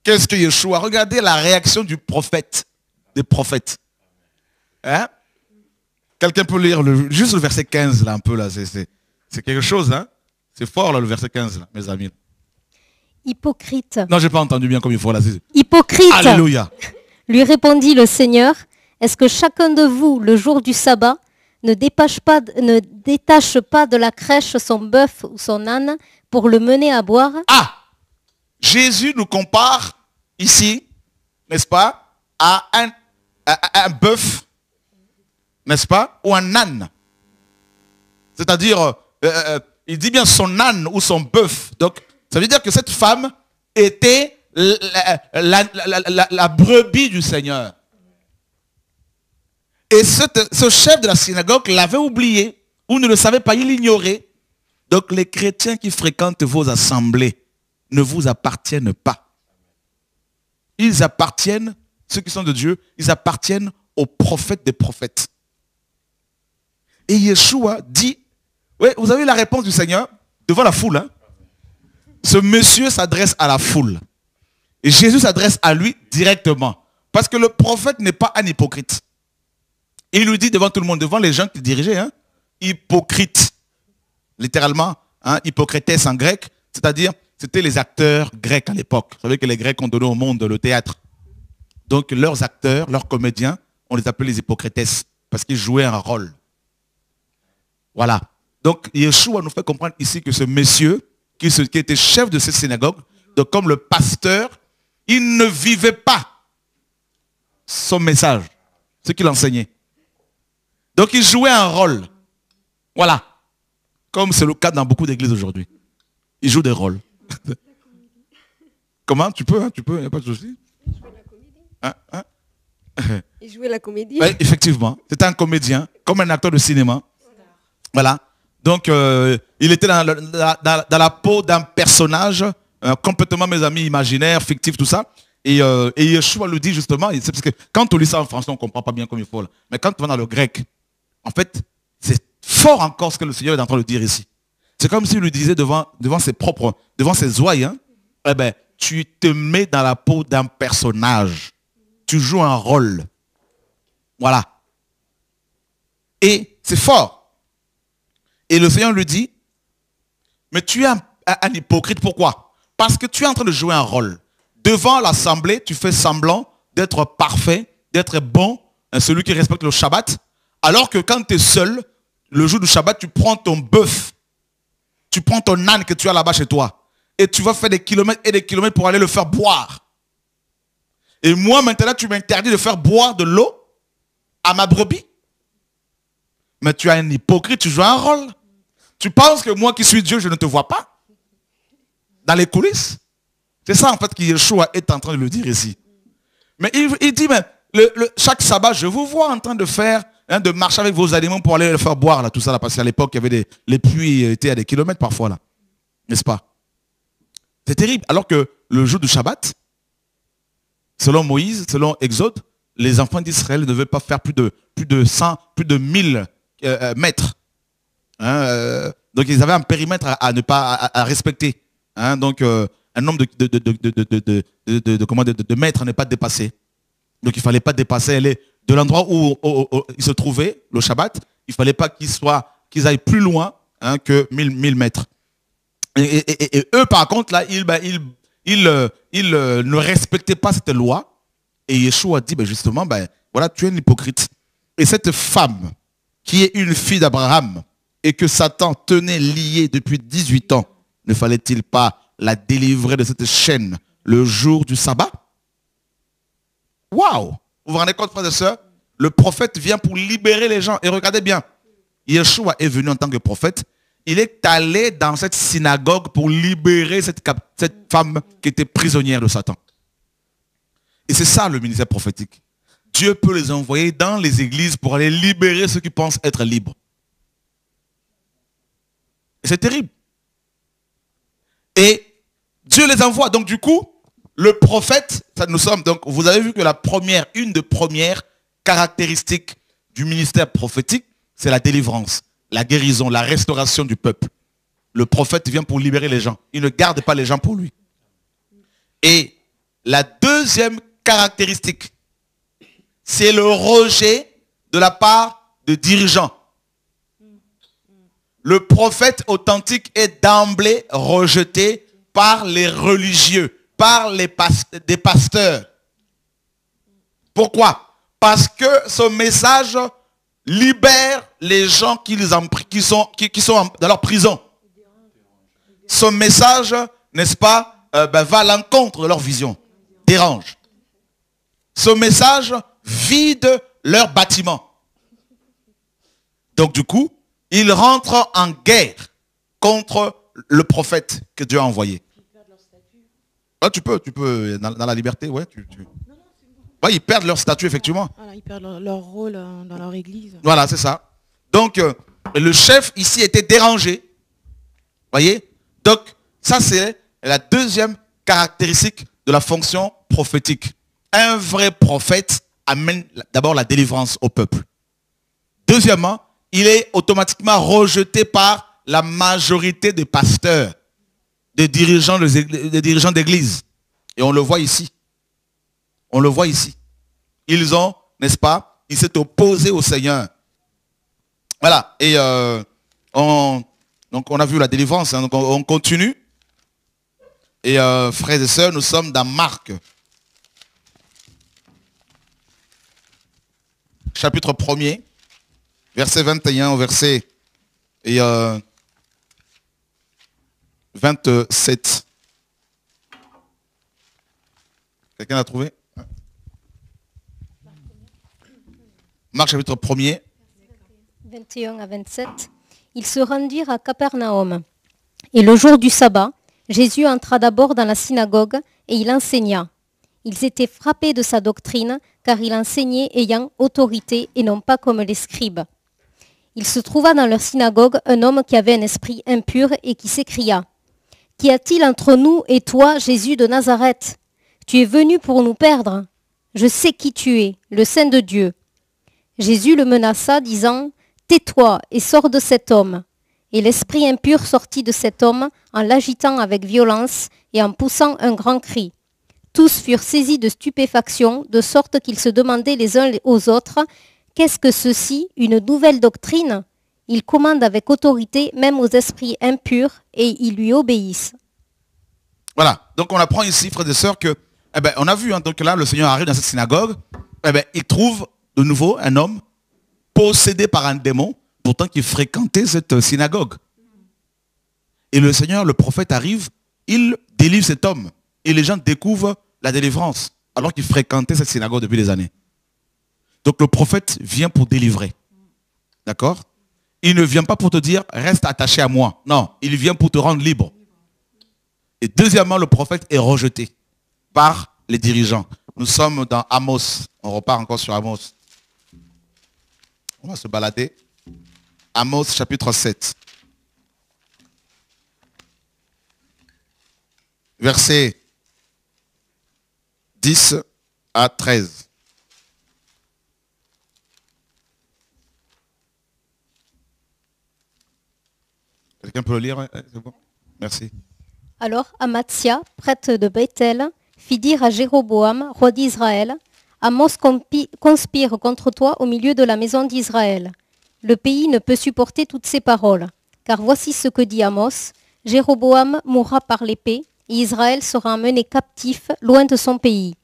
qu'est-ce que Yeshua? Regardez la réaction du prophète, des prophètes. Hein? Quelqu'un peut lire juste le verset 15 là, un peu là. C'est quelque chose, hein? C'est fort là, le verset 15 là, mes amis. Hypocrite. Non, j'ai pas entendu bien comme il faut là. Hypocrite. Alléluia. Lui répondit le Seigneur, est-ce que chacun de vous, le jour du sabbat, ne détache pas de la crèche son bœuf ou son âne pour le mener à boire? Ah! Jésus nous compare ici, n'est-ce pas, à un bœuf, n'est-ce pas, ou un âne. C'est-à-dire, il dit bien son âne ou son bœuf. Donc, ça veut dire que cette femme était la brebis du Seigneur. Et ce chef de la synagogue l'avait oublié, ou ne le savait pas, il l'ignorait. Donc, les chrétiens qui fréquentent vos assemblées ne vous appartiennent pas. Ils appartiennent, ceux qui sont de Dieu, ils appartiennent aux prophètes des prophètes. Et Yeshua dit, oui, vous avez la réponse du Seigneur devant la foule. Hein? Ce monsieur s'adresse à la foule. Et Jésus s'adresse à lui directement. Parce que le prophète n'est pas un hypocrite. Et il lui dit devant tout le monde, devant les gens qu'il dirigeait, hein, hypocrite. Littéralement, hein, hypocrites en grec, c'est-à-dire, c'était les acteurs grecs à l'époque. Vous savez que les Grecs ont donné au monde le théâtre. Donc leurs acteurs, leurs comédiens, on les appelait les hypocrites parce qu'ils jouaient un rôle. Voilà. Donc Yeshua nous fait comprendre ici que ce monsieur, qui était chef de cette synagogue, donc comme le pasteur, il ne vivait pas son message, ce qu'il enseignait. Donc il jouait un rôle. Voilà. Comme c'est le cas dans beaucoup d'églises aujourd'hui. Il joue des rôles. Comment? Tu peux, il n'y a pas de souci. Il jouait la comédie. Oui, effectivement. C'était un comédien, comme un acteur de cinéma. Voilà. Donc, il était dans la peau d'un personnage, complètement, mes amis, imaginaire, fictif, tout ça. Et Yeshua le dit justement, c'est parce que quand on lit ça en français, on ne comprend pas bien comme il faut. Là. Mais quand on va dans le grec, en fait, c'est fort encore ce que le Seigneur est en train de dire ici. C'est comme s'il lui disait devant ses ouailles, hein, eh ben, tu te mets dans la peau d'un personnage. Tu joues un rôle. Voilà. Et c'est fort. Et le Seigneur lui dit, mais tu es un hypocrite, pourquoi? Parce que tu es en train de jouer un rôle. Devant l'assemblée, tu fais semblant d'être parfait, d'être bon, celui qui respecte le Shabbat, alors que quand tu es seul, le jour du Shabbat, tu prends ton bœuf, tu prends ton âne que tu as là-bas chez toi, et tu vas faire des kilomètres et des kilomètres pour aller le faire boire. Et moi, maintenant, tu m'interdis de faire boire de l'eau à ma brebis. Mais tu es un hypocrite, tu joues un rôle. Tu penses que moi qui suis Dieu, je ne te vois pas dans les coulisses. C'est ça en fait que Yeshua est en train de le dire ici. Mais il dit, mais chaque sabbat, je vous vois en train de faire, hein, de marcher avec vos animaux pour aller le faire boire, là, tout ça, là, parce qu'à l'époque, il y avait les puits étaient à des kilomètres parfois, là. N'est-ce pas? C'est terrible. Alors que le jour du Shabbat, selon Moïse, selon Exode, les enfants d'Israël ne devaient pas faire plus de 100, plus de 1000 mètres. Hein, donc ils avaient un périmètre à ne pas à respecter. Hein, donc un nombre de mètres à ne pas dépasser. Donc il ne fallait pas dépasser de l'endroit où ils se trouvaient, le Shabbat, il ne fallait pas qu'ils aillent plus loin, hein, que 1000 mètres. Et eux, par contre, là, ils ne respectaient pas cette loi. Et Yeshua dit, ben justement, ben, voilà, tu es un hypocrite. Et cette femme, qui est une fille d'Abraham, et que Satan tenait liée depuis 18 ans, ne fallait-il pas la délivrer de cette chaîne le jour du sabbat? Waouh! Vous vous rendez compte, frères et sœurs? Le prophète vient pour libérer les gens. Et regardez bien, Yeshua est venu en tant que prophète. Il est allé dans cette synagogue pour libérer cette femme qui était prisonnière de Satan. Et c'est ça le ministère prophétique. Dieu peut les envoyer dans les églises pour aller libérer ceux qui pensent être libres. Et c'est terrible. Et Dieu les envoie. Donc du coup, le prophète, donc vous avez vu que une des premières caractéristiques du ministère prophétique, c'est la délivrance, la guérison, la restauration du peuple. Le prophète vient pour libérer les gens. Il ne garde pas les gens pour lui. Et la deuxième caractéristique, c'est le rejet de la part de dirigeants. Le prophète authentique est d'emblée rejeté par les religieux, par des pasteurs. Pourquoi? Parce que ce message libère les gens qui sont dans leur prison. Ce message, n'est-ce pas, va à l'encontre de leur vision, dérange. Ce message vide leur bâtiment. Donc du coup, ils rentrent en guerre contre le prophète que Dieu a envoyé. Ah, tu peux, dans la liberté, ouais. Ouais, ils perdent leur statut, effectivement. Voilà, ils perdent leur rôle dans leur église. Voilà, c'est ça. Donc, le chef ici était dérangé. Voyez? Donc, ça, c'est la deuxième caractéristique de la fonction prophétique. Un vrai prophète amène d'abord la délivrance au peuple. Deuxièmement, il est automatiquement rejeté par la majorité des pasteurs, des dirigeants d'église. Et on le voit ici. On le voit ici. Ils ont, n'est-ce pas, Il s'est opposé au Seigneur. Voilà. Et donc on a vu la délivrance. Hein, donc on continue. Et frères et sœurs, nous sommes dans Marc. Chapitre 1er. Verset 21 au verset 27. Quelqu'un l'a trouvé? Marc chapitre 1er. 21 à 27. Ils se rendirent à Capernaum. Et le jour du sabbat, Jésus entra d'abord dans la synagogue et il enseigna. Ils étaient frappés de sa doctrine, car il enseignait ayant autorité et non pas comme les scribes. Il se trouva dans leur synagogue un homme qui avait un esprit impur et qui s'écria : « Qu'y a-t-il entre nous et toi, Jésus de Nazareth ? Tu es venu pour nous perdre. Je sais qui tu es, le Saint de Dieu. » Jésus le menaça, disant : « Tais-toi et sors de cet homme. » Et l'esprit impur sortit de cet homme en l'agitant avec violence et en poussant un grand cri. Tous furent saisis de stupéfaction, de sorte qu'ils se demandaient les uns aux autres : « Qu'est-ce que ceci, une nouvelle doctrine ? Il commande avec autorité même aux esprits impurs et ils lui obéissent. » Voilà. Donc on apprend ici, frères et sœurs, que, on a vu, hein, donc là, le Seigneur arrive dans cette synagogue, il trouve de nouveau un homme possédé par un démon, pourtant qui fréquentait cette synagogue. Et le Seigneur, le prophète arrive, il délivre cet homme. Et les gens découvrent la délivrance, alors qu'il fréquentait cette synagogue depuis des années. Donc le prophète vient pour délivrer. D'accord? Il ne vient pas pour te dire, reste attaché à moi. Non, il vient pour te rendre libre. Et deuxièmement, le prophète est rejeté par les dirigeants. Nous sommes dans Amos. On repart encore sur Amos. On va se balader. Amos chapitre 7. Versets 10 à 13. Quelqu'un peut le lire? C'est bon? Merci. Alors Amatsia, prêtre de Bethel, fit dire à Jéroboam, roi d'Israël : Amos conspire contre toi au milieu de la maison d'Israël. Le pays ne peut supporter toutes ces paroles. Car voici ce que dit Amos : Jéroboam mourra par l'épée, et Israël sera emmené captif loin de son pays.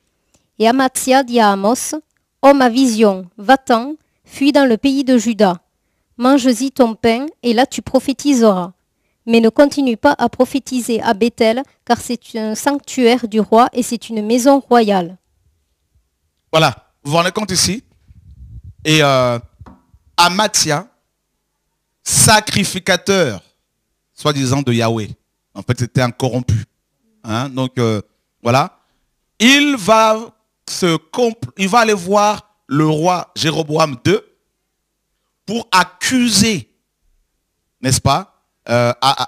Et Amatsia dit à Amos : Homme à vision, va-t'en, fuis dans le pays de Juda. Mange-y ton pain, et là tu prophétiseras. Mais ne continue pas à prophétiser à Bethel, car c'est un sanctuaire du roi et c'est une maison royale. Voilà, vous vous rendez compte ici? Et Amatsia, sacrificateur, soi-disant de Yahweh. En fait, c'était un corrompu. Hein? Donc, voilà. Il va aller voir le roi Jéroboam II pour accuser, n'est-ce pas,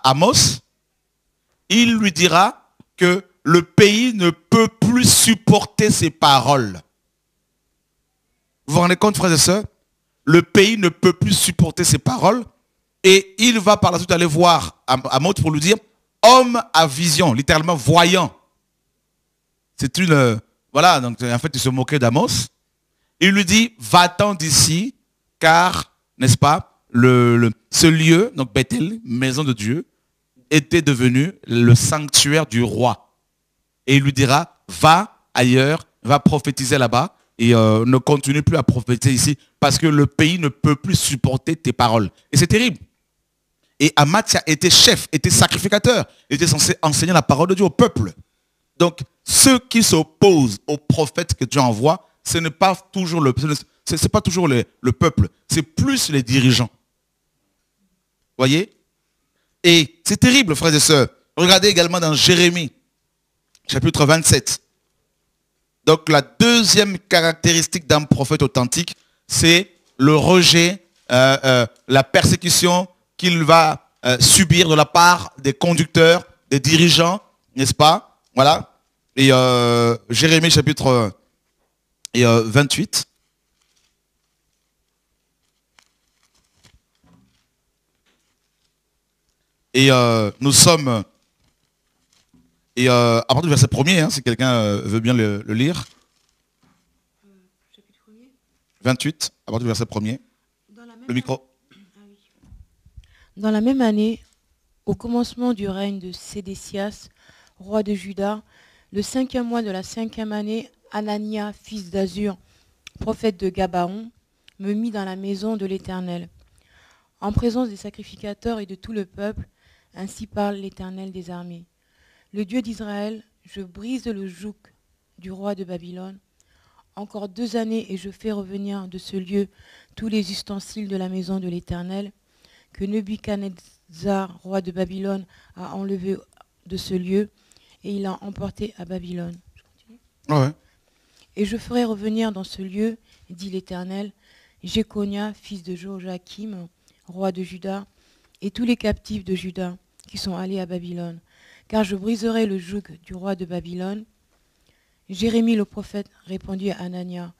Amos. Il lui dira que le pays ne peut plus supporter ses paroles. Vous vous rendez compte, frères et sœurs? Le pays ne peut plus supporter ses paroles. Et il va par la suite aller voir Amos pour lui dire, homme à vision, littéralement voyant. C'est une... voilà, donc en fait, il se moquait d'Amos. Il lui dit, va-t'en d'ici, car, n'est-ce pas, ce lieu, donc Bethel, maison de Dieu, était devenu le sanctuaire du roi. Et il lui dira, va ailleurs, va prophétiser là-bas, et ne continue plus à prophétiser ici, parce que le pays ne peut plus supporter tes paroles. Et c'est terrible. Et Amatsia était chef, était sacrificateur, était censé enseigner la parole de Dieu au peuple. Donc, ceux qui s'opposent aux prophètes que Dieu envoie, ce n'est pas toujours le peuple, c'est plus les dirigeants. Voyez? Et c'est terrible, frères et sœurs. Regardez également dans Jérémie, chapitre 27. Donc, la deuxième caractéristique d'un prophète authentique, c'est le rejet, la persécution qu'il va subir de la part des conducteurs, des dirigeants, n'est-ce pas? Voilà. Et Jérémie chapitre 28. Et nous sommes... Et à partir du verset 1er, hein, si quelqu'un veut bien le lire. 28, à partir du verset 1er. Le micro. Dans la même année, au commencement du règne de Sédécias, roi de Juda, le 5e mois de la 5e année, Anania, fils d'Azur, prophète de Gabaon, me mit dans la maison de l'Éternel, en présence des sacrificateurs et de tout le peuple, ainsi parle l'Éternel des armées. Le Dieu d'Israël, je brise le joug du roi de Babylone. Encore 2 années et je fais revenir de ce lieu tous les ustensiles de la maison de l'Éternel, que Nebuchadnezzar, roi de Babylone, a enlevé de ce lieu, et il l'a emporté à Babylone. Ouais. Et je ferai revenir dans ce lieu, dit l'Éternel, Jéconia, fils de Joachim, roi de Juda, et tous les captifs de Juda qui sont allés à Babylone, car je briserai le joug du roi de Babylone. Jérémie le prophète répondit à Anania,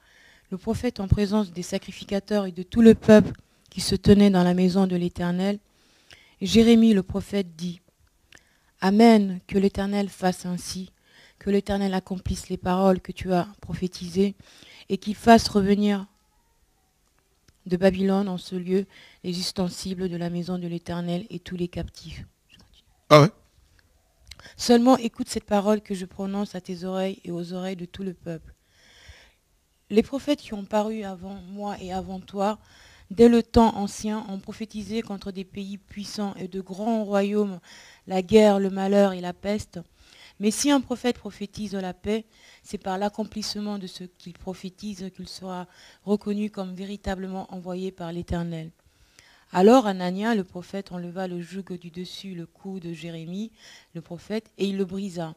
le prophète en présence des sacrificateurs et de tout le peuple qui se tenait dans la maison de l'Éternel. Jérémie le prophète dit, Amen, que l'Éternel fasse ainsi, que l'Éternel accomplisse les paroles que tu as prophétisées, et qu'il fasse revenir de Babylone en ce lieu les ustensiles de la maison de l'Éternel et tous les captifs. Ah ouais. Seulement écoute cette parole que je prononce à tes oreilles et aux oreilles de tout le peuple. Les prophètes qui ont paru avant moi et avant toi, dès le temps ancien, ont prophétisé contre des pays puissants et de grands royaumes, la guerre, le malheur et la peste. Mais si un prophète prophétise la paix, c'est par l'accomplissement de ce qu'il prophétise qu'il sera reconnu comme véritablement envoyé par l'Éternel. Alors Anania, le prophète, enleva le joug du dessus le cou de Jérémie, le prophète, et il le brisa.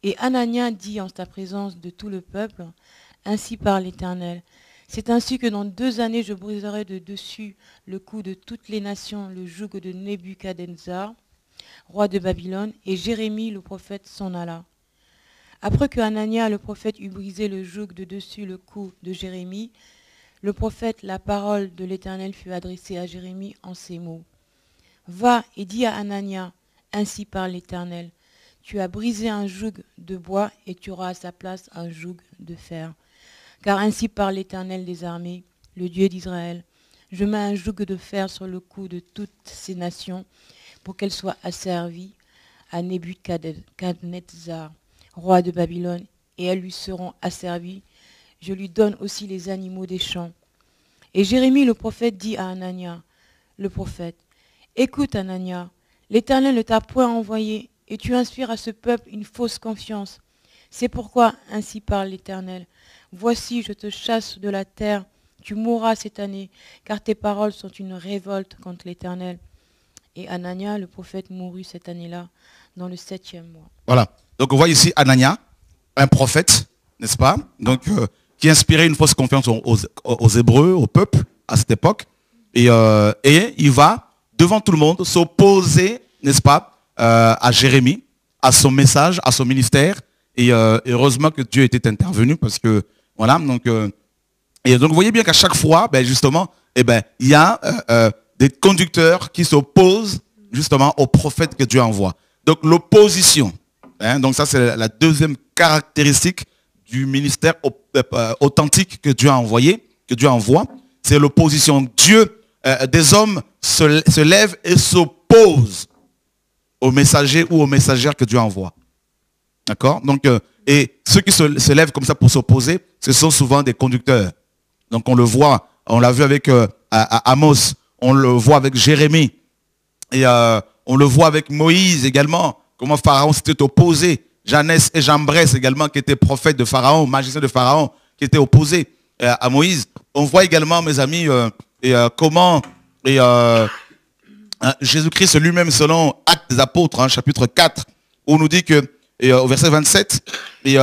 Et Anania dit en sa présence de tout le peuple, ainsi parle l'Éternel, c'est ainsi que dans 2 années je briserai de dessus le cou de toutes les nations le joug de Nebuchadnezzar, roi de Babylone, et Jérémie le prophète s'en alla. Après que Anania le prophète eut brisé le joug de dessus le cou de Jérémie, le prophète, la parole de l'Éternel fut adressée à Jérémie en ces mots. Va et dis à Anania, ainsi parle l'Éternel, tu as brisé un joug de bois et tu auras à sa place un joug de fer. Car ainsi parle l'Éternel des armées, le Dieu d'Israël, je mets un joug de fer sur le cou de toutes ces nations pour qu'elles soient asservies à Nebuchadnezzar, roi de Babylone, et elles lui seront asservies. Je lui donne aussi les animaux des champs. Et Jérémie le prophète dit à Anania, le prophète, écoute Anania, l'Éternel ne t'a point envoyé, et tu inspires à ce peuple une fausse confiance. C'est pourquoi, ainsi parle l'Éternel, voici je te chasse de la terre, tu mourras cette année, car tes paroles sont une révolte contre l'Éternel. Et Anania, le prophète, mourut cette année-là, dans le 7e mois. Voilà. Donc on voit ici Anania, un prophète, n'est-ce pas? Donc qui inspirait une fausse confiance aux Hébreux, au peuple, à cette époque. Et il va, devant tout le monde, s'opposer, n'est-ce pas, à Jérémie, à son message, à son ministère. Et heureusement que Dieu était intervenu parce que, voilà, donc vous voyez bien qu'à chaque fois, ben, justement, il y a des conducteurs qui s'opposent justement aux prophètes que Dieu envoie. Donc l'opposition, hein, donc ça c'est la deuxième caractéristique du ministère authentique que Dieu a envoyé, que Dieu envoie, c'est l'opposition. Dieu, des hommes se lèvent et s'opposent aux messagers ou aux messagères que Dieu envoie. D'accord? Donc, et ceux qui se lèvent comme ça pour s'opposer, ce sont souvent des conducteurs. Donc on le voit, on l'a vu avec Amos, on le voit avec Jérémie, et on le voit avec Moïse également, comment Pharaon s'était opposé. Janès et Jambres également, qui étaient prophètes de Pharaon, magiciens de Pharaon, qui étaient opposés à Moïse. On voit également, mes amis, comment Jésus-Christ lui-même, selon Actes des Apôtres, hein, chapitre 4, où on nous dit que, au verset 27 et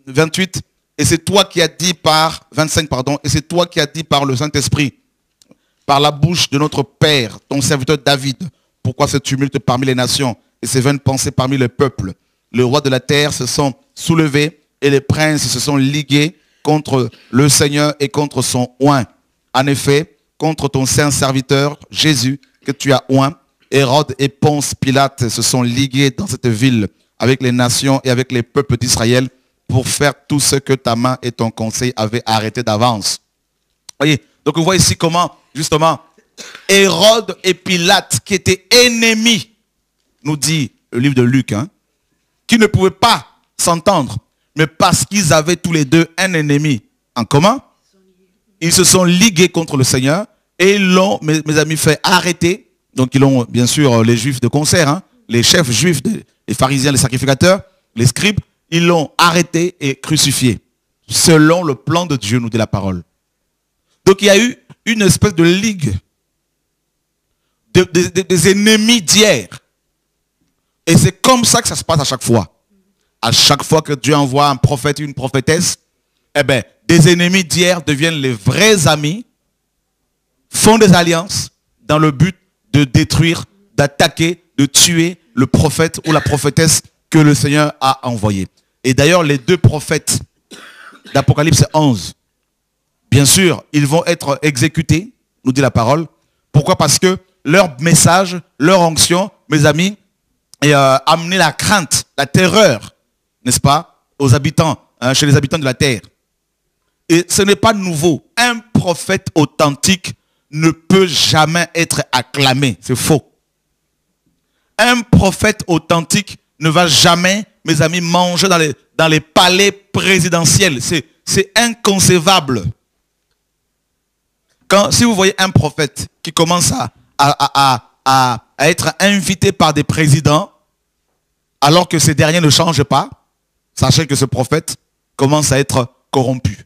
28, et c'est toi qui as dit par, 25 pardon, et c'est toi qui as dit par le Saint-Esprit, par la bouche de notre Père, ton serviteur David, pourquoi ce tumulte parmi les nations et ces vaines pensées parmi les peuples? Les rois de la terre se sont soulevés et les princes se sont ligués contre le Seigneur et contre son oint. En effet, contre ton saint serviteur Jésus que tu as oint, Hérode et Ponce Pilate se sont ligués dans cette ville avec les nations et avec les peuples d'Israël pour faire tout ce que ta main et ton conseil avaient arrêté d'avance. Voyez, donc on voit ici comment, justement, Hérode et Pilate, qui étaient ennemis, nous dit le livre de Luc, hein, qui ne pouvaient pas s'entendre, mais parce qu'ils avaient tous les deux un ennemi en commun, ils se sont ligués contre le Seigneur et ils l'ont, mes amis, fait arrêter. Donc ils ont, bien sûr, les juifs de concert, hein, les chefs juifs, les pharisiens, les sacrificateurs, les scribes, ils l'ont arrêté et crucifié, selon le plan de Dieu, nous dit la parole. Donc il y a eu une espèce de ligue des ennemis d'hier. Et c'est comme ça que ça se passe à chaque fois. À chaque fois que Dieu envoie un prophète ou une prophétesse, eh bien, des ennemis d'hier deviennent les vrais amis, font des alliances dans le but de détruire, d'attaquer, de tuer le prophète ou la prophétesse que le Seigneur a envoyé. Et d'ailleurs, les deux prophètes d'Apocalypse 11, bien sûr, ils vont être exécutés, nous dit la parole. Pourquoi? Parce que leur message, leur onction, mes amis, a amené la crainte, la terreur, n'est-ce pas, aux habitants, hein, chez les habitants de la terre. Et ce n'est pas nouveau. Un prophète authentique ne peut jamais être acclamé. C'est faux. Un prophète authentique ne va jamais, mes amis, manger dans les palais présidentiels. C'est inconcevable. Si vous voyez un prophète qui commence à être invité par des présidents, alors que ces derniers ne changent pas, sachez que ce prophète commence à être corrompu.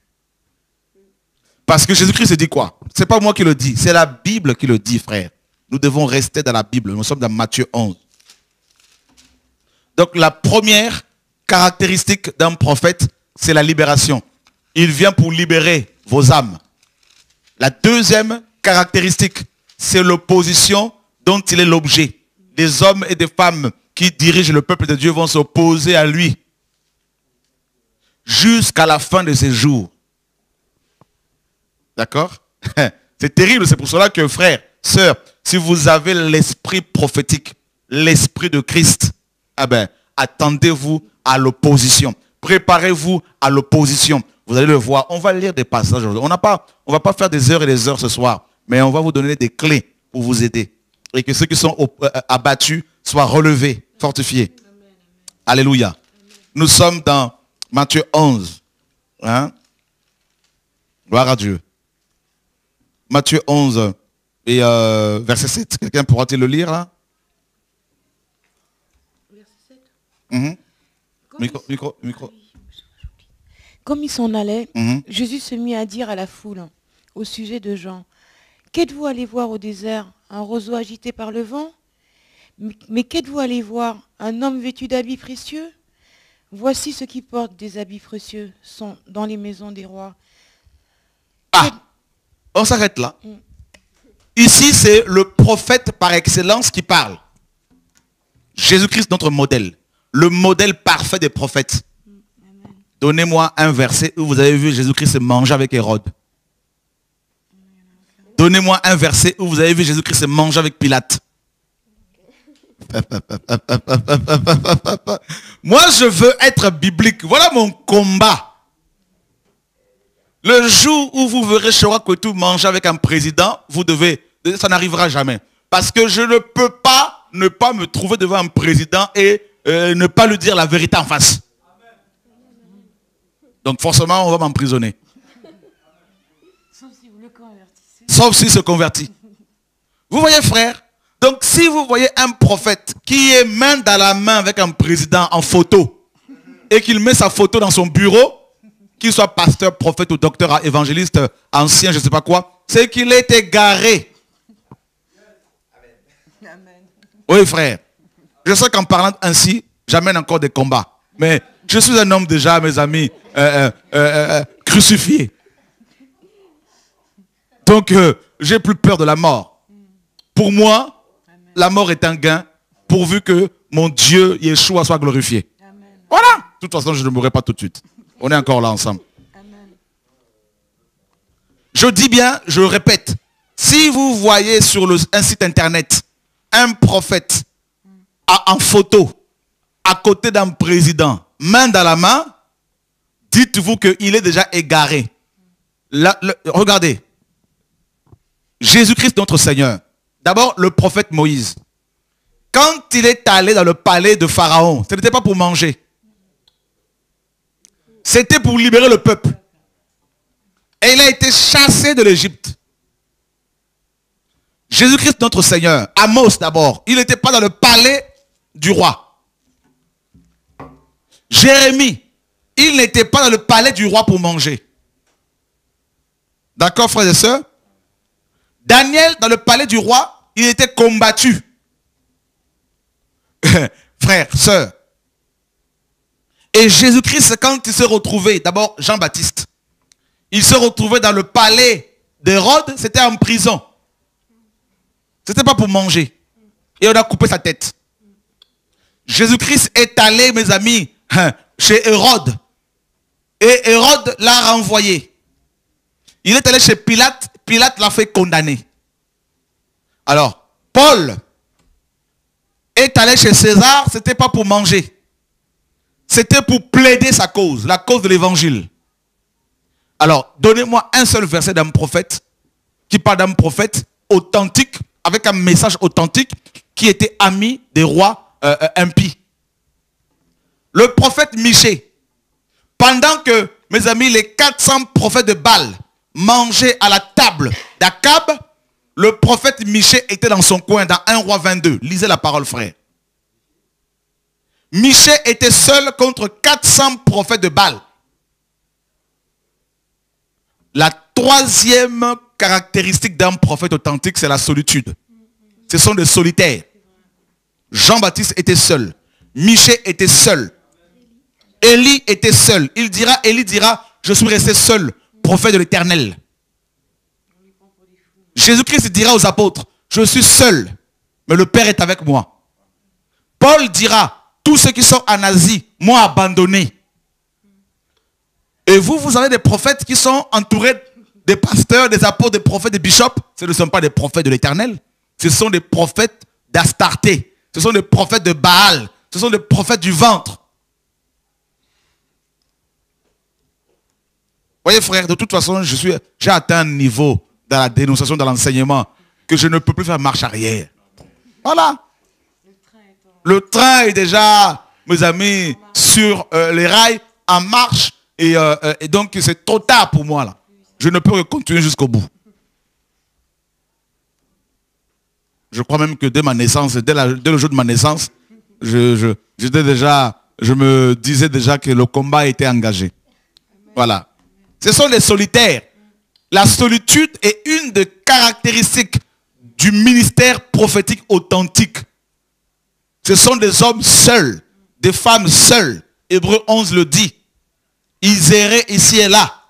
Parce que Jésus-Christ dit quoi? Ce n'est pas moi qui le dis, c'est la Bible qui le dit, frère. Nous devons rester dans la Bible. Nous sommes dans Matthieu 11. Donc la première caractéristique d'un prophète, c'est la libération. Il vient pour libérer vos âmes. La deuxième caractéristique, c'est l'opposition dont il est l'objet. Des hommes et des femmes qui dirigent le peuple de Dieu vont s'opposer à lui jusqu'à la fin de ses jours. D'accord? C'est terrible, c'est pour cela que, frères, sœurs, si vous avez l'esprit prophétique, l'esprit de Christ, eh ben, attendez-vous à l'opposition. Préparez-vous à l'opposition. Vous allez le voir. On va lire des passages aujourd'hui. On va pas faire des heures et des heures ce soir, mais on va vous donner des clés pour vous aider. Et que ceux qui sont abattus soient relevés, fortifiés. Amen. Alléluia. Amen. Nous sommes dans Matthieu 11. Hein? Gloire à Dieu. Matthieu 11 et verset 7. Quelqu'un pourra-t-il le lire là? Verset 7. Micro. Comme il s'en allait, Jésus se mit à dire à la foule au sujet de Jean: qu'êtes-vous allé voir au désert? Un roseau agité par le vent? Mais qu'êtes-vous allé voir? Un homme vêtu d'habits précieux? Voici ceux qui portent des habits précieux sont dans les maisons des rois. On s'arrête là. Ici, c'est le prophète par excellence qui parle. Jésus-Christ, notre modèle. Le modèle parfait des prophètes. Donnez-moi un verset où vous avez vu Jésus-Christ manger avec Hérode. Donnez-moi un verset où vous avez vu Jésus-Christ manger avec Pilate. Moi, je veux être biblique. Voilà mon combat. Le jour où vous verrez Chora Kwetu manger avec un président, ça n'arrivera jamais. Parce que je ne peux pas ne pas me trouver devant un président et ne pas lui dire la vérité en face. Donc forcément, on va m'emprisonner. Sauf s'il se convertit. Vous voyez, frère? Donc si vous voyez un prophète qui est main dans la main avec un président en photo et qu'il met sa photo dans son bureau, qu'il soit pasteur, prophète ou docteur, évangéliste, ancien, je ne sais pas quoi, c'est qu'il est égaré. Oui, frère. Je sais qu'en parlant ainsi, j'amène encore des combats. Mais je suis un homme déjà, mes amis, crucifié. Donc, j'ai plus peur de la mort. Pour moi, la mort est un gain, pourvu que mon Dieu, Yeshua, soit glorifié. Amen. Voilà. De toute façon, je ne mourrai pas tout de suite. On est encore là ensemble. Amen. Je dis bien, je répète, si vous voyez sur un site internet un prophète en photo à côté d'un président, main dans la main, dites-vous qu'il est déjà égaré. Regardez, Jésus-Christ notre Seigneur. D'abord, le prophète Moïse. Quand il est allé dans le palais de Pharaon, ce n'était pas pour manger. C'était pour libérer le peuple. Et il a été chassé de l'Égypte. Jésus-Christ notre Seigneur, Amos d'abord, il n'était pas dans le palais du roi. Jérémie, il n'était pas dans le palais du roi pour manger. D'accord, frères et sœurs? Daniel, dans le palais du roi, il était combattu. Frères, sœurs. Et Jésus-Christ, quand il s'est retrouvé, d'abord Jean-Baptiste, il s'est retrouvé dans le palais d'Hérode, c'était en prison. C'était pas pour manger. Et on a coupé sa tête. Jésus-Christ est allé, mes amis, chez Hérode. Et Hérode l'a renvoyé. Il est allé chez Pilate. Pilate l'a fait condamner. Alors, Paul est allé chez César. C'était pas pour manger. C'était pour plaider sa cause. La cause de l'évangile. Alors, donnez-moi un seul verset d'un prophète qui parle d'un prophète authentique, avec un message authentique, qui était ami des rois impies. Le prophète Michée, pendant que, mes amis, les 400 prophètes de Baal mangeaient à la table d'Akab, le prophète Michée était dans son coin, dans 1 roi 22. Lisez la parole, frère. Michée était seul contre 400 prophètes de Baal. La troisième caractéristique d'un prophète authentique, c'est la solitude. Ce sont des solitaires. Jean-Baptiste était seul. Michée était seul. Élie était seul. Élie dira, je suis resté seul, prophète de l'Éternel. Jésus-Christ dira aux apôtres, je suis seul, mais le Père est avec moi. Paul dira, tous ceux qui sont en Asie m'ont abandonné. Et vous, vous avez des prophètes qui sont entourés des pasteurs, des apôtres, des prophètes, des bishops. Ce ne sont pas des prophètes de l'Éternel. Ce sont des prophètes d'Astarté. Ce sont des prophètes de Baal. Ce sont des prophètes du ventre. Voyez frère, de toute façon, j'ai atteint un niveau dans la dénonciation, dans l'enseignement, que je ne peux plus faire marche arrière. Voilà. Le train est déjà, mes amis, sur les rails, en marche. Et donc, c'est trop tard pour moi, là. Je ne peux que continuer jusqu'au bout. Je crois même que dès ma naissance, dès le jour de ma naissance, je me disais déjà que le combat était engagé. Voilà. Ce sont les solitaires. La solitude est une des caractéristiques du ministère prophétique authentique. Ce sont des hommes seuls, des femmes seules. Hébreux 11 le dit. Ils erraient ici et là.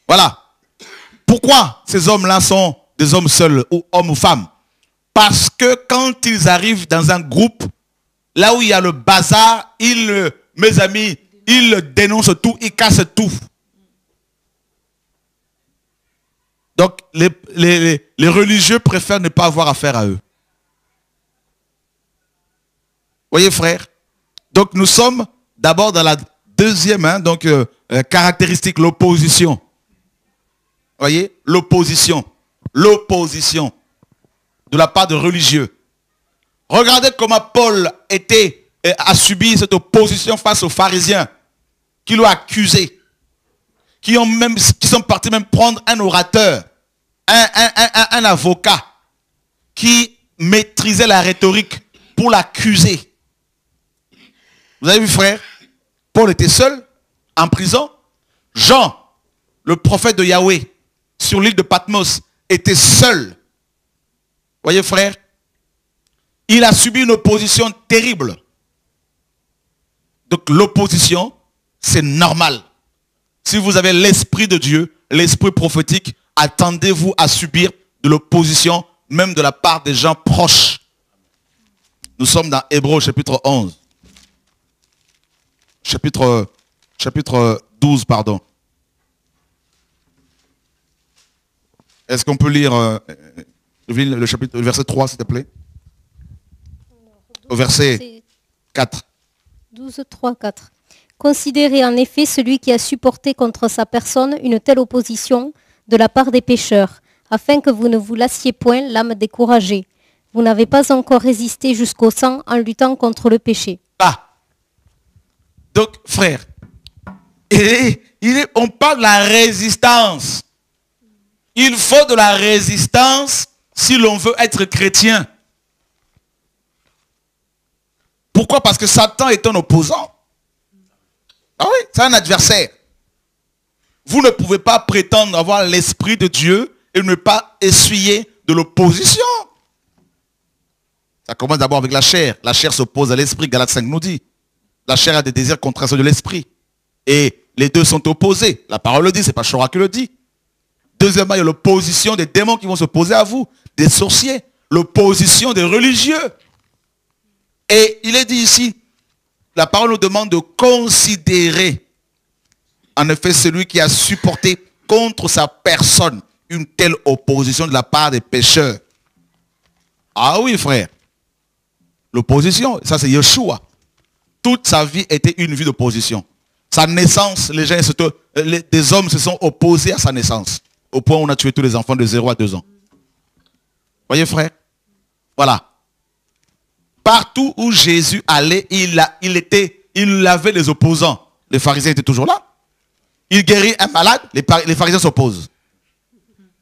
Voilà. Pourquoi ces hommes-là sont des hommes seuls, ou hommes ou femmes? Parce que quand ils arrivent dans un groupe, là où il y a le bazar, mes amis, ils dénoncent tout, ils cassent tout. Donc, les religieux préfèrent ne pas avoir affaire à eux. Voyez, frère? Donc, nous sommes d'abord dans la deuxième caractéristique, l'opposition. Voyez? L'opposition. L'opposition de la part de religieux. Regardez comment Paul a subi cette opposition face aux pharisiens qui l'ont accusé, qui sont partis même prendre un orateur, un avocat qui maîtrisait la rhétorique pour l'accuser. Vous avez vu, frère? Paul était seul, en prison. Jean, le prophète de Yahweh, sur l'île de Patmos, était seul. Voyez, frère? Il a subi une opposition terrible. Donc l'opposition, c'est normal. Si vous avez l'esprit de Dieu, l'esprit prophétique, attendez-vous à subir de l'opposition, même de la part des gens proches. Nous sommes dans Hébreux chapitre 11. Chapitre 12, pardon. Est-ce qu'on peut lire le verset 3, s'il te plaît? Au verset 4. 12, 3, 4. Considérez en effet celui qui a supporté contre sa personne une telle opposition de la part des pécheurs, afin que vous ne vous lassiez point l'âme découragée. Vous n'avez pas encore résisté jusqu'au sang en luttant contre le péché. Ah. Donc, frère, on parle de la résistance. Il faut de la résistance si l'on veut être chrétien. Pourquoi? Parce que Satan est un opposant. Ah oui, c'est un adversaire. Vous ne pouvez pas prétendre avoir l'esprit de Dieu et ne pas essuyer de l'opposition. Ça commence d'abord avec la chair. La chair s'oppose à l'esprit, Galates 5 nous dit. La chair a des désirs contraires de l'esprit. Et les deux sont opposés. La parole le dit, c'est pas Chora qui le dit. Deuxièmement, il y a l'opposition des démons qui vont s'opposer à vous, des sorciers, l'opposition des religieux. Et il est dit ici, la parole nous demande de considérer, en effet, celui qui a supporté contre sa personne une telle opposition de la part des pécheurs. Ah oui, frère. L'opposition, ça c'est Yeshua. Toute sa vie était une vie d'opposition. Sa naissance, des hommes se sont opposés à sa naissance. Au point où on a tué tous les enfants de 0 à 2 ans. Voyez, frère? Voilà. Partout où Jésus allait, il avait les opposants. Les pharisiens étaient toujours là. Il guérit un malade, les pharisiens s'opposent.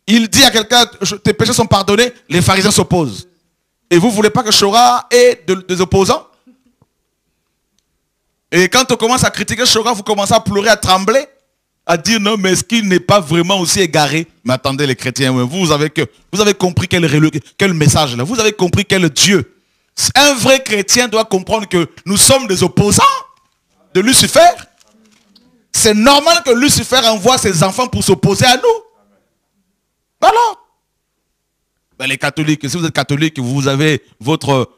Il dit à quelqu'un, tes péchés sont pardonnés, les pharisiens s'opposent. Et vous ne voulez pas que Chora ait des opposants? Et quand on commence à critiquer Chora, vous commencez à pleurer, à trembler, à dire non, mais est-ce qu'il n'est pas vraiment aussi égaré? Mais attendez les chrétiens, vous avez compris quel message là, vous avez compris quel Dieu. Un vrai chrétien doit comprendre que nous sommes des opposants de Lucifer. C'est normal que Lucifer envoie ses enfants pour s'opposer à nous. Voilà. Ben, les catholiques, si vous êtes catholique, vous avez votre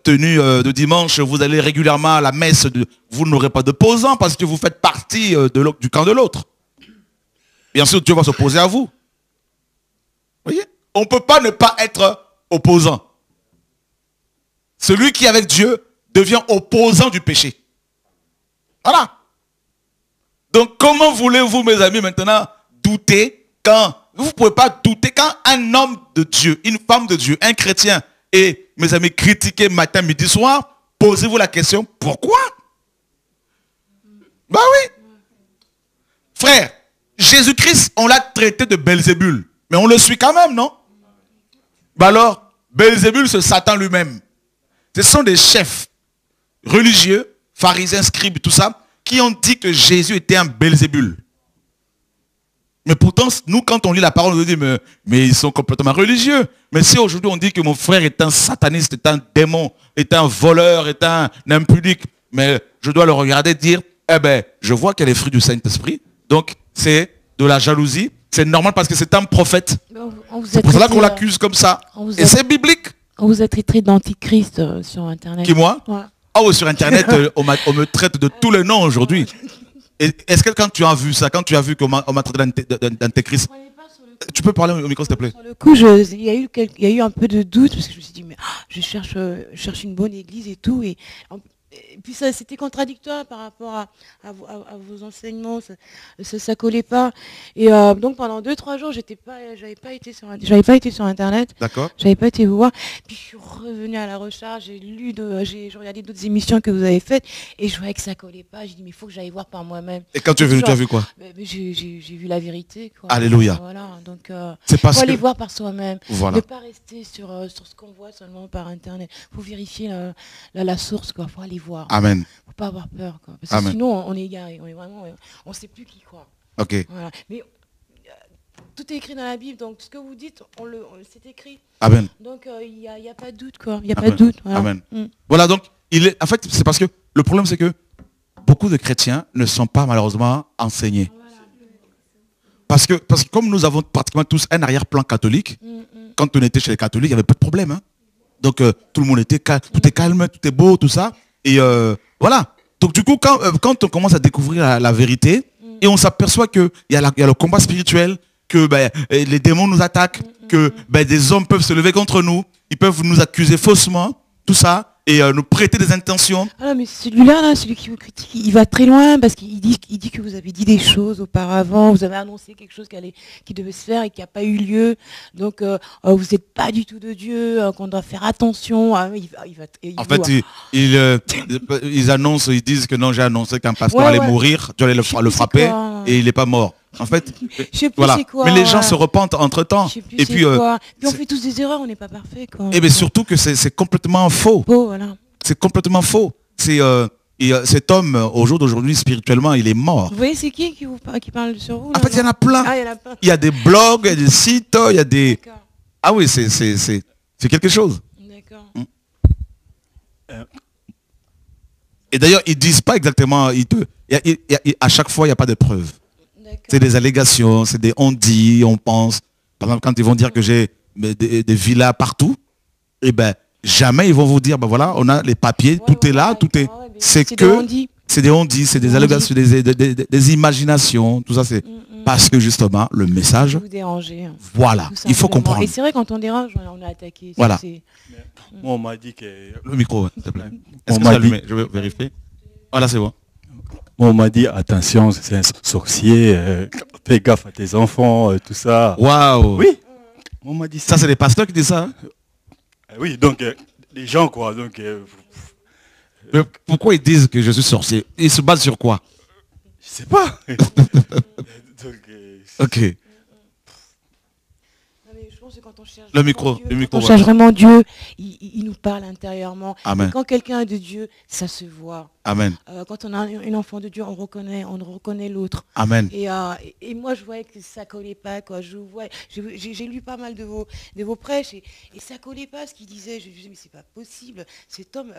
tenue de dimanche, vous allez régulièrement à la messe, vous n'aurez pas d'opposants parce que vous faites partie du camp de l'autre. Bien sûr, Dieu va s'opposer à vous. Vous voyez? On ne peut pas ne pas être opposant. Celui qui est avec Dieu devient opposant du péché. Voilà. Donc comment voulez-vous, mes amis, maintenant douter quand vous ne pouvez pas douter quand un homme de Dieu, une femme de Dieu, un chrétien, et mes amis, critiquez matin, midi, soir, posez-vous la question, pourquoi? Ben oui. Frère, Jésus-Christ, on l'a traité de Belzébul, mais on le suit quand même, non? Ben alors, Belzébul, c'est Satan lui-même. Ce sont des chefs religieux, pharisiens, scribes, tout ça, qui ont dit que Jésus était un Belzébul. Mais pourtant, nous, quand on lit la parole, on nous dit, mais ils sont complètement religieux. Mais si aujourd'hui on dit que mon frère est un sataniste, est un démon, est un voleur, est un impudique, mais je dois le regarder et dire, eh ben, je vois qu'il y a les fruits du Saint-Esprit. Donc, c'est de la jalousie. C'est normal parce que c'est un prophète. C'est pour cela qu'on l'accuse comme ça. Et c'est biblique. On vous a traité d'antichrist sur Internet. Qui, moi? Ouais. Oh, sur Internet, on me traite de tous les noms aujourd'hui. Est-ce que quand tu as vu ça, quand tu as vu qu'on m'a traité d'antéchrist, tu peux parler au micro s'il te plaît? Sur le coup, il y a eu un peu de doute parce que je me suis dit mais je cherche une bonne église et tout et puis c'était contradictoire par rapport à vos enseignements, ça collait pas. Et donc pendant 2-3 jours, j'avais pas été sur Internet. D'accord. J'avais pas été vous voir. Puis je suis revenue à la recharge, j'ai regardé d'autres émissions que vous avez faites et je voyais que ça collait pas. J'ai dit mais il faut que j'aille voir par moi-même. Et quand tu es venu, tu as vu quoi? J'ai vu la vérité, quoi. Alléluia. Voilà, donc faut aller voir par soi-même. Voilà. Ne pas rester sur ce qu'on voit seulement par Internet. Il faut vérifier la source, quoi. Faut aller voir. Amen. Faut pas avoir peur, quoi. Parce que sinon on est égaré, on sait plus qui croire. Ok. Voilà. Mais tout est écrit dans la Bible, donc ce que vous dites, c'est écrit. Amen. Donc il n'y a pas de doute, quoi. Il n'y a pas de doute. Voilà. Amen. Voilà, donc en fait, c'est parce que le problème c'est que beaucoup de chrétiens ne sont pas malheureusement enseignés. Parce que comme nous avons pratiquement tous un arrière-plan catholique, quand on était chez les catholiques, il n'y avait pas de problème. Hein. Donc tout le monde était calme, tout est calme, tout est beau, tout ça. Et voilà. Donc du coup, quand on commence à découvrir la vérité, et on s'aperçoit qu'il y a le combat spirituel, que les démons nous attaquent, que des hommes peuvent se lever contre nous, ils peuvent nous accuser faussement, tout ça, et nous prêter des intentions. Ah, mais celui-là, là, celui qui vous critique, il va très loin parce qu'il dit que vous avez dit des choses auparavant, vous avez annoncé quelque chose qui devait se faire et qui n'a pas eu lieu. Donc, vous n'êtes pas du tout de Dieu, qu'on doit faire attention. En fait, ils annoncent, ils disent que non, j'ai annoncé qu'un pasteur allait mourir, Dieu allait le frapper et il n'est pas mort. En fait, voilà. Mais les gens se repentent entre-temps. Et puis on fait tous des erreurs, on n'est pas parfait. Et bien surtout que c'est complètement faux. Voilà. C'est complètement faux. Cet homme, au jour d'aujourd'hui, spirituellement, il est mort. Vous voyez, c'est qui parle sur vous là, en fait, il y en a plein. Il y a des blogs, il y a des sites, il y a des... Ah oui, c'est quelque chose. D'accord. Et d'ailleurs, ils disent pas exactement... à chaque fois, il n'y a pas de preuves. C'est des allégations, c'est des on dit, on pense. Par exemple, quand ils vont dire que j'ai des villas partout, eh ben jamais ils vont vous dire, ben voilà, on a les papiers, tout est là, tout est... C'est des on dit, c'est des allégations, des imaginations, tout ça, c'est parce que justement, le message... Vous dérangez. Voilà, il faut comprendre. Et c'est vrai, quand on dérange, on est attaqué. Voilà. Moi, on m'a dit que... Le micro, s'il te plaît. Est-ce que c'est allumé? Je vais vérifier. Voilà, c'est bon. On m'a dit, attention, c'est un sorcier, fais gaffe à tes enfants, tout ça. Waouh. Oui. On m'a dit ça. Ça, c'est les pasteurs qui disent ça, hein? Oui, donc, les gens, quoi. Donc, mais pourquoi ils disent que je suis sorcier? Ils se basent sur quoi? Je sais pas. Donc, ok. Quand on cherche le micro, on cherche vraiment Dieu, il nous parle intérieurement. Amen. Et quand quelqu'un est de Dieu, ça se voit. Amen. Quand on a un enfant de Dieu, on reconnaît l'autre. Amen. Et moi, je voyais que ça collait pas, quoi. J'ai lu pas mal de vos prêches et ça collait pas ce qu'il disait. Je me disais, mais c'est pas possible. Cet homme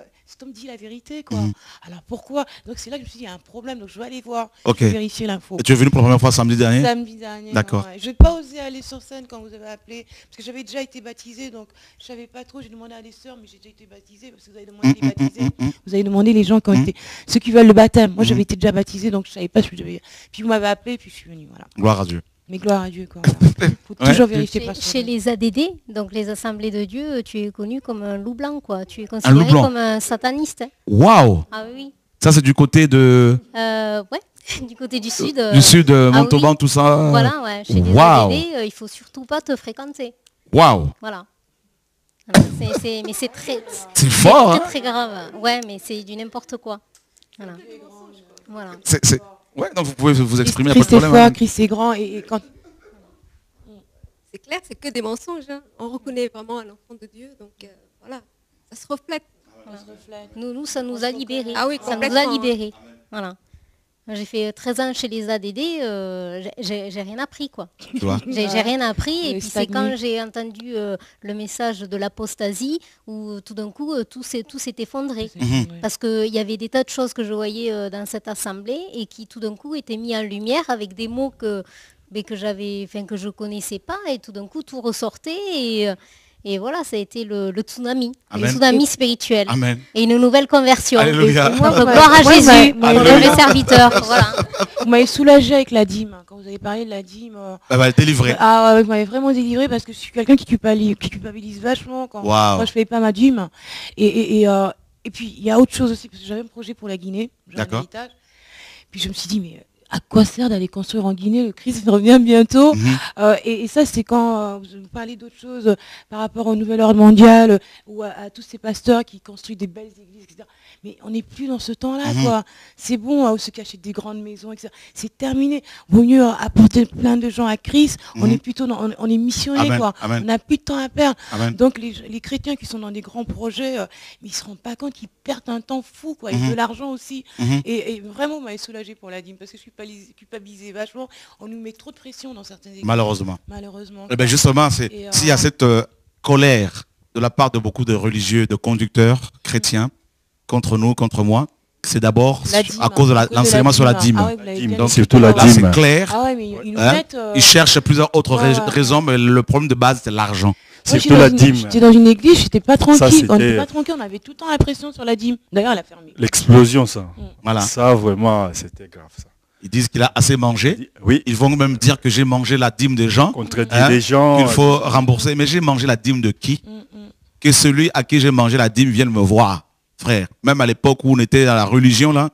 dit la vérité, quoi. Alors pourquoi? Donc c'est là que je me suis dit, il y a un problème. Donc je vais aller voir, vérifier l'info. Et tu es venu pour la première fois samedi dernier? Samedi dernier. D'accord. Ouais. Je n'ai pas osé aller sur scène quand vous avez appelé, parce que j'avais déjà été baptisée, donc je savais pas trop. J'ai demandé à des sœurs, mais j'ai déjà été baptisée, parce que vous avez demandé les baptisés. Vous avez demandé les gens qui ont été, ceux qui veulent le baptême. Moi, j'avais été déjà baptisée, donc je savais pas ce que j'avais. Puis vous m'avez appelé, puis je suis venue, voilà. Gloire à Dieu. Mais gloire à Dieu, quoi. Faut toujours vérifier. Chez les ADD, donc les Assemblées de Dieu, tu es connu comme un loup blanc, quoi. Tu es considéré comme un sataniste. Waouh. Ah oui. Ça, c'est du côté de... Ouais. Du côté du sud. Du sud, Montauban, tout ça. Voilà, ouais. Chez les ADD, il faut surtout pas te fréquenter. Waouh. Voilà. Mais c'est très... C'est fort, très, très grave. Ouais, mais c'est du n'importe quoi. Voilà. Ouais, donc vous pouvez vous exprimer à Christ pas de problème. Est fort, Christ est grand, et quand... C'est clair, c'est que des mensonges. Hein. On reconnaît vraiment un enfant de Dieu, donc voilà, ça se reflète. Voilà. Nous, ça nous a libérés. Ah oui, ça nous a libérés. Voilà. J'ai fait 13 ans chez les ADD, j'ai rien appris, quoi. J'ai rien appris, et puis c'est quand j'ai entendu le message de l'apostasie où tout d'un coup tout s'est effondré. Parce qu'il y avait des tas de choses que je voyais dans cette assemblée et qui tout d'un coup étaient mis en lumière avec des mots que je connaissais pas, et tout d'un coup tout ressortait, et voilà, ça a été le tsunami, le tsunami spirituel. Amen. Et une nouvelle conversion. Alléluia. Donc, gloire à Jésus, le serviteur. Voilà. Vous m'avez soulagé avec la dîme. Quand vous avez parlé de la dîme. Elle va être délivrée. Ah ouais, vous m'avez vraiment délivré, parce que je suis quelqu'un qui culpabilise vachement quand je fais pas ma dîme. Et puis il y a autre chose aussi, parce que j'avais un projet pour la Guinée. D'accord. Puis je me suis dit, mais à quoi sert d'aller construire en Guinée? Le Christ revient bientôt. Et ça, c'est quand vous parlez d'autres choses par rapport au nouvel ordre mondial ou à tous ces pasteurs qui construisent des belles églises, etc. Mais on n'est plus dans ce temps-là, quoi. C'est bon, se cacher des grandes maisons, etc. C'est terminé. Vaut mieux apporter plein de gens à Christ. On est plutôt on est missionnés, quoi. On n'a plus de temps à perdre. Donc les chrétiens qui sont dans des grands projets, mais ils ne se rendent pas compte qu'ils perdent un temps fou, quoi. Et de l'argent aussi. Et vraiment, on m'a soulagé pour la dîme, parce que je suis culpabilisé vachement. On nous met trop de pression dans certaines églises. Malheureusement. Et bien justement, s'il y a cette colère de la part de beaucoup de religieux, de conducteurs chrétiens contre nous, contre moi, c'est d'abord à cause de l'enseignement sur la dîme. Donc surtout la dîme. C'est clair. Ils cherchent plusieurs autres raisons, mais le problème de base, c'est l'argent. Surtout la dîme. J'étais dans une église, j'étais pas tranquille. On n'était pas tranquille, on avait tout le temps la pression sur la dîme. D'ailleurs, elle a fermé. L'explosion, ça. Voilà. Ça, vraiment, c'était grave, ça. Ils disent qu'il a assez mangé. Oui. Ils vont même dire que j'ai mangé la dîme des gens. Contredit des gens. Qu'il faut rembourser. Mais j'ai mangé la dîme de qui? Que celui à qui j'ai mangé la dîme vienne me voir. frère. Même à l'époque où on était dans la religion, là,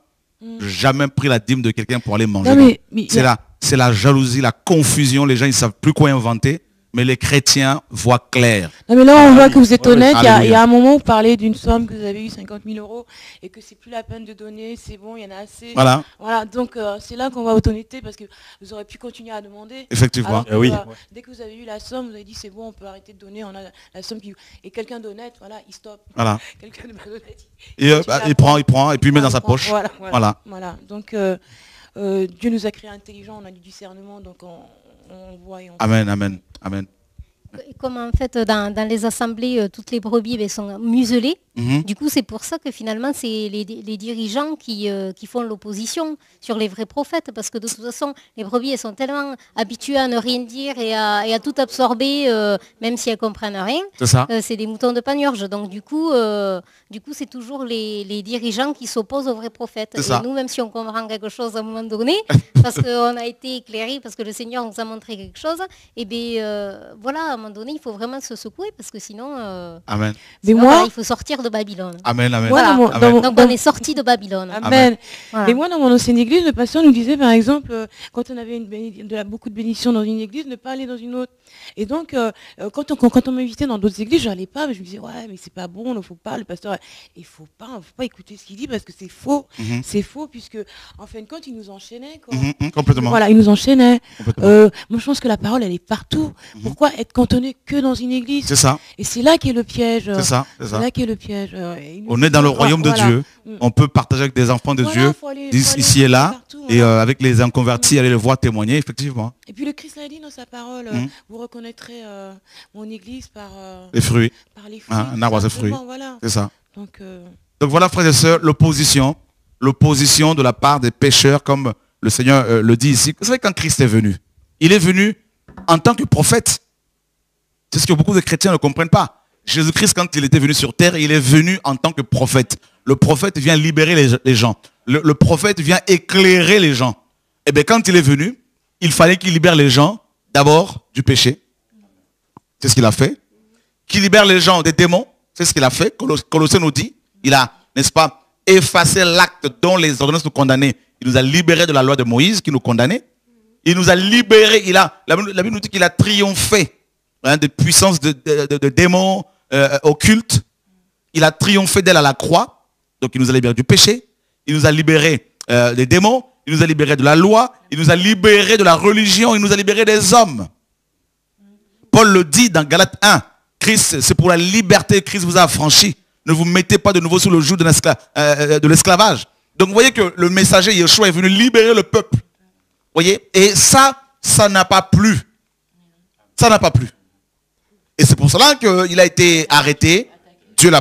jamais pris la dîme de quelqu'un pour aller manger. Non, mais C'est la jalousie, la confusion. Les gens, ils ne savent plus quoi inventer. Mais les chrétiens voient clair. non, mais là, on voit que vous êtes Ouais, honnête. Il y alléluia. a un moment où vous parlez d'une somme que vous avez eu, 50 000 euros, et que c'est plus la peine de donner, c'est bon, il y en a assez. Voilà, Voilà, donc c'est là qu'on voit votre honnêteté, parce que vous aurez pu continuer à demander. effectivement. Alors que, Oui. dès que vous avez eu la somme, vous avez dit c'est bon, on peut arrêter de donner, on a la somme qui... Et quelqu'un d'honnête, voilà, il stoppe. Voilà. Quelqu'un de malhonnête, Et il prend, et puis il met dans sa poche. Voilà, Voilà. voilà. Donc Dieu nous a créés intelligents, on a du discernement, donc on voit et on... Amen, amen, amen. Et comme en fait dans les assemblées, toutes les brebis sont muselées, Mhm. du coup c'est pour ça que finalement c'est les dirigeants qui font l'opposition sur les vrais prophètes, parce que de toute façon les brebis elles sont tellement habituées à ne rien dire et à tout absorber, même si elles comprennent rien. C'est ça. C'est des moutons de panurge, donc du coup c'est toujours les dirigeants qui s'opposent aux vrais prophètes. C'est Et ça. nous, même si on comprend quelque chose à un moment donné, parce qu'on a été éclairés, parce que le Seigneur nous a montré quelque chose, et bien voilà, à un moment donné, il faut vraiment se secouer, parce que sinon, Amen. Mais sinon, moi, voilà, il faut sortir de Babylone. Amen, amen. moi, Voilà. dans mon- Amen. dans mon- Donc dans- on est sorti de Babylone. Amen. Voilà. Et moi, dans mon ancienne église, le pasteur nous disait, par exemple, quand on avait beaucoup de bénédictions dans une église, ne pas aller dans une autre. Et donc, quand on m'invitait dans d'autres églises, je n'allais pas, mais je me disais, ouais, mais c'est pas bon, il ne faut pas, le pasteur, il ne faut pas écouter ce qu'il dit parce que c'est faux. Mhm. C'est faux, puisque, en fin de compte, il nous enchaînait. Quoi. Complètement. Voilà, il nous enchaînait. Complètement. Moi, je pense que la parole, elle est partout. Mhm. Pourquoi être cantonné que dans une église? C'est ça, Et c'est là qu'est le piège. c'est ça, c'est C'est ça. là qu'est le piège. Et il nous On est dans le dit, royaume de voilà. Dieu. Mm. On peut partager avec des enfants de Voilà, Dieu, faut aller ici et là, partout, et voilà. avec les inconvertis, aller les voir témoigner, effectivement. Et puis le Christ l'a dit dans sa parole, vous reconnaîtrez mon église par Les fruits, les fruits. hein, un arbre à ses simplement, fruits. Voilà. c'est ça. Donc, Donc voilà, frères et sœurs, l'opposition de la part des pécheurs, comme le Seigneur le dit ici. Vous savez, quand Christ est venu, il est venu en tant que prophète. C'est ce que beaucoup de chrétiens ne comprennent pas. Jésus-Christ, quand il était venu sur terre, il est venu en tant que prophète. Le prophète vient libérer les gens. Le prophète vient éclairer les gens. Et bien quand il est venu, il fallait qu'il libère les gens d'abord du péché. C'est ce qu'il a fait. Qu'il libère les gens des démons. C'est ce qu'il a fait. Colossiens nous dit, il a, n'est-ce pas, effacé l'acte dont les ordonnances nous condamnaient. Il nous a libérés de la loi de Moïse qui nous condamnait. Il nous a libérés. La Bible nous dit qu'il a triomphé des puissances de démons occultes. Il a triomphé d'elle à la croix. Donc il nous a libérés du péché. Il nous a libérés des démons. Il nous a libérés de la loi. Il nous a libérés de la religion. Il nous a libérés des hommes. Paul le dit dans Galates 1. Christ, c'est pour la liberté que Christ vous a affranchi. Ne vous mettez pas de nouveau sous le joug de l'esclavage. Donc vous voyez que le messager Yeshua est venu libérer le peuple. Vous voyez? Et ça n'a pas plu. Ça n'a pas plu. Et c'est pour cela qu'il a été arrêté. Dieu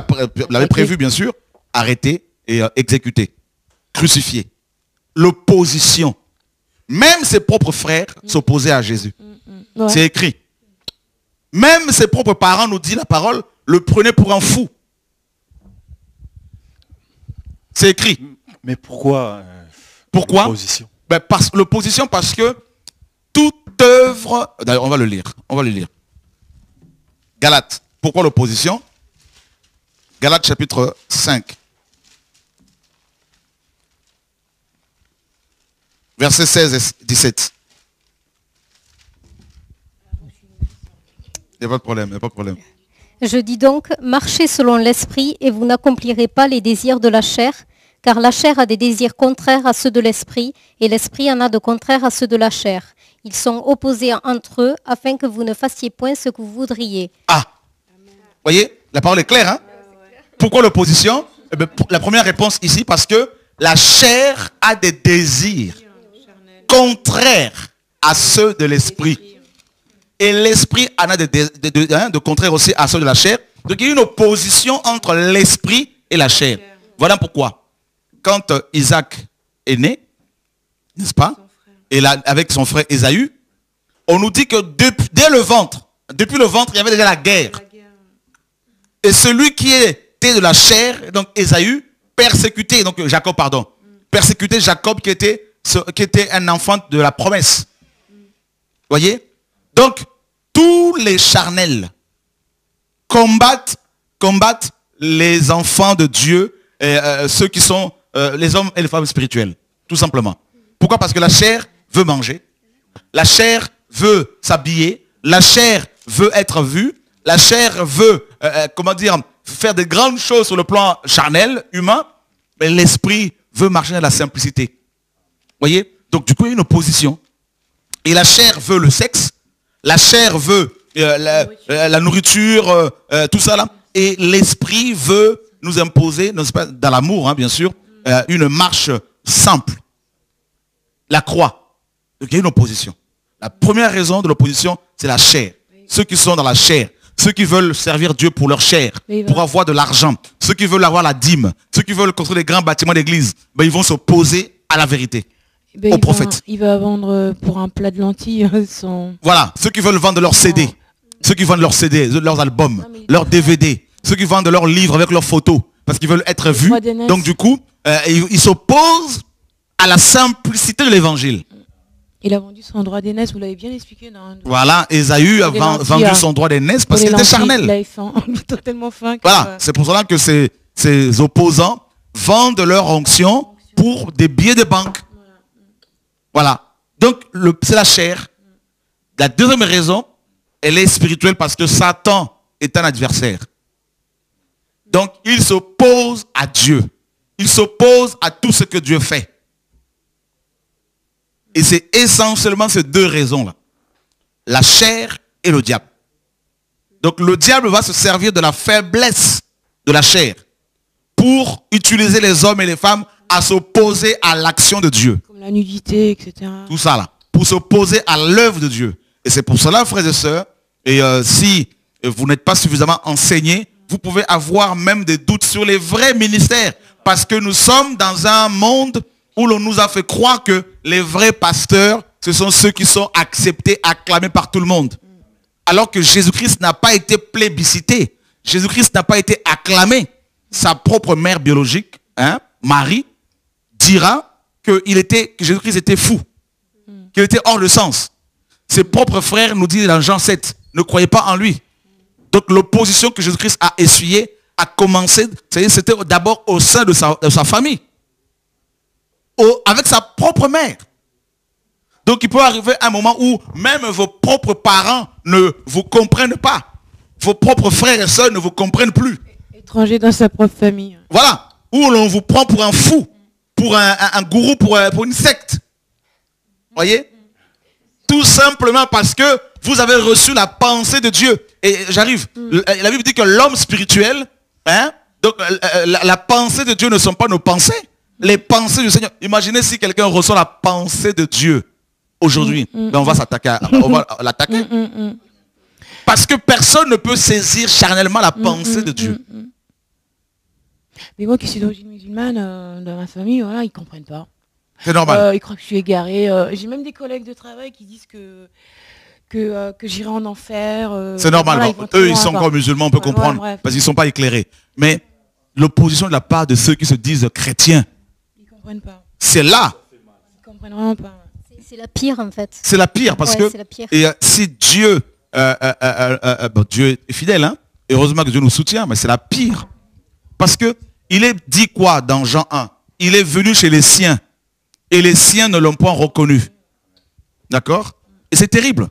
l'avait prévu, bien sûr. Arrêté et exécuté. Crucifié. L'opposition. Même ses propres frères s'opposaient à Jésus. ouais. C'est écrit. Même ses propres parents, nous dit la parole, le prenaient pour un fou. C'est écrit. Mais pourquoi Pourquoi? l'opposition? L'opposition parce que toute œuvre... D'ailleurs, on va le lire. On va le lire. Galates. Pourquoi l'opposition? Galates chapitre 5. Versets 16 et 17. Il n'y a pas de problème, il n'y a pas de problème. Je dis donc, marchez selon l'esprit et vous n'accomplirez pas les désirs de la chair, car la chair a des désirs contraires à ceux de l'esprit et l'esprit en a de contraires à ceux de la chair. Ils sont opposés entre eux afin que vous ne fassiez point ce que vous voudriez. Ah, vous voyez, la parole est claire. Hein? Pourquoi l'opposition? La première réponse ici, parce que la chair a des désirs contraires à ceux de l'esprit. Et l'esprit en a de contraires aussi à ceux de la chair. Donc il y a une opposition entre l'esprit et la chair. Voilà pourquoi, quand Isaac est né, n'est-ce pas? Et là, avec son frère Ésaü, on nous dit que dès le ventre, depuis le ventre, il y avait déjà la guerre. Et celui qui était de la chair, donc Ésaü, persécutait, donc Jacob, pardon, persécutait Jacob qui était un enfant de la promesse. Voyez? Donc, tous les charnels combattent les enfants de Dieu ceux qui sont les hommes et les femmes spirituels, tout simplement. Pourquoi? Parce que la chair veut manger, la chair veut s'habiller, la chair veut être vue, la chair veut, comment dire, faire de grandes choses sur le plan charnel, humain, mais l'esprit veut marcher dans la simplicité. Voyez? Donc du coup, il y a une opposition. Et la chair veut le sexe, la chair veut la nourriture, tout ça là, et l'esprit veut nous imposer, dans l'amour, hein, bien sûr, une marche simple. La croix. Donc il y a une opposition. La première raison de l'opposition, c'est la chair. Ceux qui sont dans la chair, ceux qui veulent servir Dieu pour leur chair, pour avoir de l'argent, ceux qui veulent avoir la dîme, ceux qui veulent construire des grands bâtiments d'église, ben, ils vont s'opposer à la vérité, au prophète. Il va vendre pour un plat de lentilles son... Voilà, ceux qui veulent vendre leurs CD, ceux qui vendent leurs CD, leurs albums, leurs DVD, ceux qui vendent leurs livres avec leurs photos, parce qu'ils veulent être vus. Donc du coup, ils s'opposent à la simplicité de l'évangile. Il a vendu son droit d'aînesse, vous l'avez bien expliqué. Voilà, Ésaü a vendu son droit d'aînesse parce qu'il était charnel. Il avait faim, totalement faim. Voilà, c'est pour cela que ces opposants vendent leur onction pour des billets de banque. Voilà. Donc, c'est la chair. La deuxième raison, elle est spirituelle parce que Satan est un adversaire. Donc, il s'oppose à Dieu. Il s'oppose à tout ce que Dieu fait. Et c'est essentiellement ces deux raisons-là. La chair et le diable. Donc le diable va se servir de la faiblesse de la chair pour utiliser les hommes et les femmes à s'opposer à l'action de Dieu. Comme la nudité, etc. Tout ça là. Pour s'opposer à l'œuvre de Dieu. Et c'est pour cela, frères et sœurs, et si vous n'êtes pas suffisamment enseignés, vous pouvez avoir même des doutes sur les vrais ministères. Parce que nous sommes dans un monde où l'on nous a fait croire que les vrais pasteurs, ce sont ceux qui sont acceptés, acclamés par tout le monde. Alors que Jésus-Christ n'a pas été plébiscité. Jésus-Christ n'a pas été acclamé. Sa propre mère biologique, hein, Marie, dira que Jésus-Christ était fou. Qu'il était hors de sens. Ses propres frères nous disent dans Jean 7, ne croyez pas en lui. Donc l'opposition que Jésus-Christ a essuyée a commencé, c'était d'abord au sein de sa famille. Avec sa propre mère. Donc il peut arriver un moment où même vos propres parents ne vous comprennent pas. Vos propres frères et sœurs ne vous comprennent plus. Étranger dans sa propre famille. Voilà. Où l'on vous prend pour un fou, pour un gourou, pour une secte. Voyez? Tout simplement parce que vous avez reçu la pensée de Dieu. Et j'arrive. La Bible dit que l'homme spirituel, hein, donc la pensée de Dieu ne sont pas nos pensées. Les pensées du Seigneur. Imaginez si quelqu'un reçoit la pensée de Dieu aujourd'hui. Ben on va s'attaquer, on va l'attaquer. Parce que personne ne peut saisir charnellement la pensée de Dieu. Mais moi qui suis d'origine musulmane, dans ma famille, voilà, ils ne comprennent pas. C'est normal. Ils croient que je suis égaré. J'ai même des collègues de travail qui disent que j'irai en enfer. C'est normal. Voilà, eux, ils sont encore musulmans, on peut comprendre. Parce qu'ils ne sont pas éclairés. Mais l'opposition de la part de ceux qui se disent chrétiens, c'est là. Ils comprennent vraiment pas. C'est la pire en fait. C'est la pire parce que si Dieu, Dieu est fidèle, hein, heureusement que Dieu nous soutient, mais c'est la pire. Parce que il est dit quoi dans Jean 1? Il est venu chez les siens et les siens ne l'ont pas reconnu. D'accord? Et c'est terrible.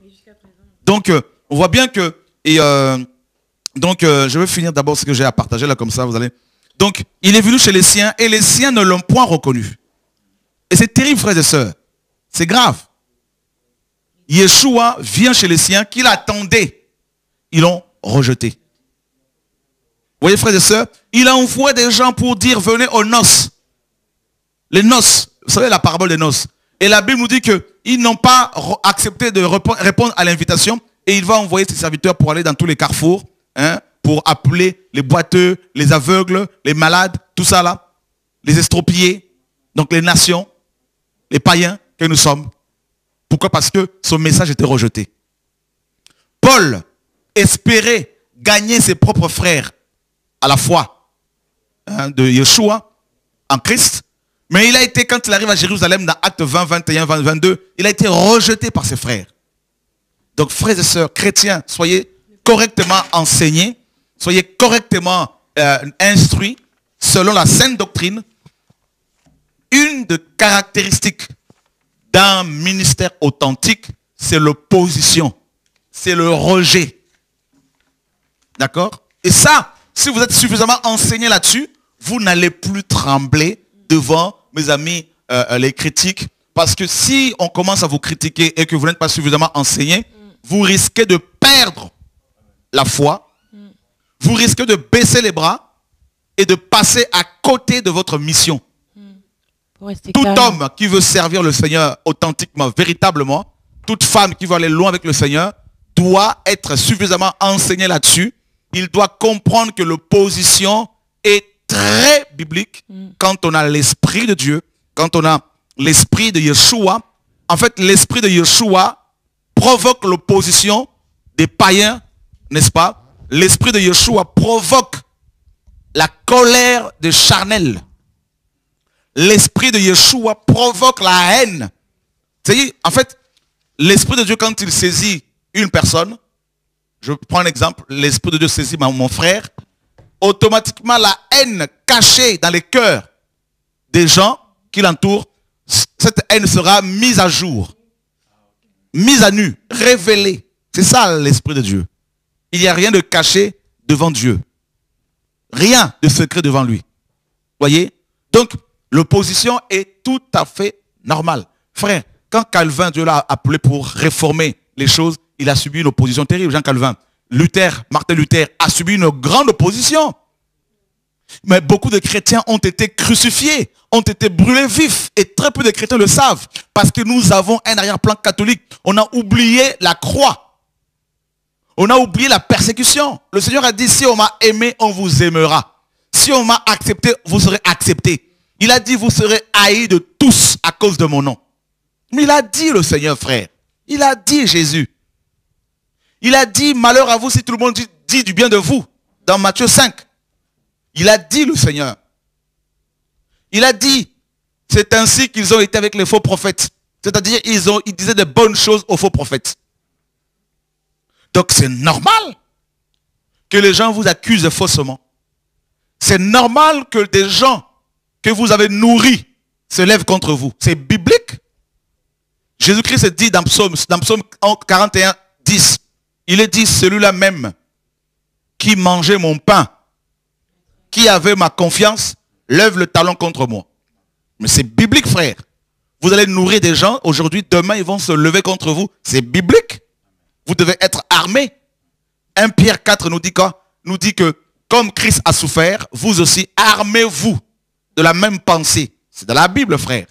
Donc on voit bien que je vais finir d'abord ce que j'ai à partager là comme ça vous allez. Donc, il est venu chez les siens et les siens ne l'ont point reconnu. Et c'est terrible, frères et sœurs. C'est grave. Yeshua vient chez les siens qu'il attendait. Ils l'ont rejeté. Vous voyez, frères et sœurs, il a envoyé des gens pour dire, venez aux noces. Les noces, vous savez la parabole des noces. Et la Bible nous dit qu'ils n'ont pas accepté de répondre à l'invitation. Et il va envoyer ses serviteurs pour aller dans tous les carrefours, hein, pour appeler les boiteux, les aveugles, les malades, tout ça là, les estropiés, donc les nations, les païens que nous sommes. Pourquoi? Parce que son message était rejeté. Paul espérait gagner ses propres frères à la foi, hein, de Yeshua en Christ, mais il a été, quand il arrive à Jérusalem dans Actes 20, 21, 22, il a été rejeté par ses frères. Donc frères et sœurs chrétiens, soyez correctement enseignés, soyez correctement instruits, selon la sainte doctrine, une des caractéristiques d'un ministère authentique, c'est l'opposition, c'est le rejet. D'accord? Et ça, si vous êtes suffisamment enseigné là-dessus, vous n'allez plus trembler devant, mes amis, les critiques. Parce que si on commence à vous critiquer et que vous n'êtes pas suffisamment enseigné, vous risquez de perdre la foi, vous risquez de baisser les bras et de passer à côté de votre mission. Tout homme qui veut servir le Seigneur authentiquement, véritablement, toute femme qui veut aller loin avec le Seigneur, doit être suffisamment enseigné là-dessus. Il doit comprendre que l'opposition est très biblique quand on a l'Esprit de Dieu, quand on a l'Esprit de Yeshua. En fait, l'Esprit de Yeshua provoque l'opposition des païens, n'est-ce pas? L'Esprit de Yeshua provoque la colère des charnels. L'Esprit de Yeshua provoque la haine. C'est-à-dire, en fait, l'Esprit de Dieu, quand il saisit une personne, je prends un exemple, l'Esprit de Dieu saisit mon frère, automatiquement la haine cachée dans les cœurs des gens qui l'entourent, cette haine sera mise à jour, mise à nu, révélée. C'est ça l'Esprit de Dieu. Il n'y a rien de caché devant Dieu. Rien de secret devant lui. Voyez? Donc, l'opposition est tout à fait normale. Frère, quand Calvin, Dieu l'a appelé pour réformer les choses, il a subi une opposition terrible, Jean Calvin. Martin Luther a subi une grande opposition. Mais beaucoup de chrétiens ont été crucifiés, ont été brûlés vifs. Et très peu de chrétiens le savent. Parce que nous avons un arrière-plan catholique. On a oublié la croix. On a oublié la persécution. Le Seigneur a dit, si on m'a aimé, on vous aimera. Si on m'a accepté, vous serez accepté. Il a dit, vous serez haïs de tous à cause de mon nom. Mais il a dit le Seigneur, frère. Il a dit Jésus. Il a dit, malheur à vous si tout le monde dit du bien de vous. Dans Matthieu 5. Il a dit le Seigneur. Il a dit, c'est ainsi qu'ils ont été avec les faux prophètes. C'est-à-dire, ils disaient de bonnes choses aux faux prophètes. Donc c'est normal que les gens vous accusent faussement. C'est normal que des gens que vous avez nourris se lèvent contre vous. C'est biblique. Jésus-Christ dit dans Psaume 41, 10, il est dit, celui-là même qui mangeait mon pain, qui avait ma confiance, lève le talon contre moi. Mais c'est biblique, frère. Vous allez nourrir des gens, aujourd'hui, demain, ils vont se lever contre vous. C'est biblique. Vous devez être armés. 1 Pierre 4 nous dit quoi? Nous dit que comme Christ a souffert, vous aussi armez-vous de la même pensée. C'est dans la Bible, frère.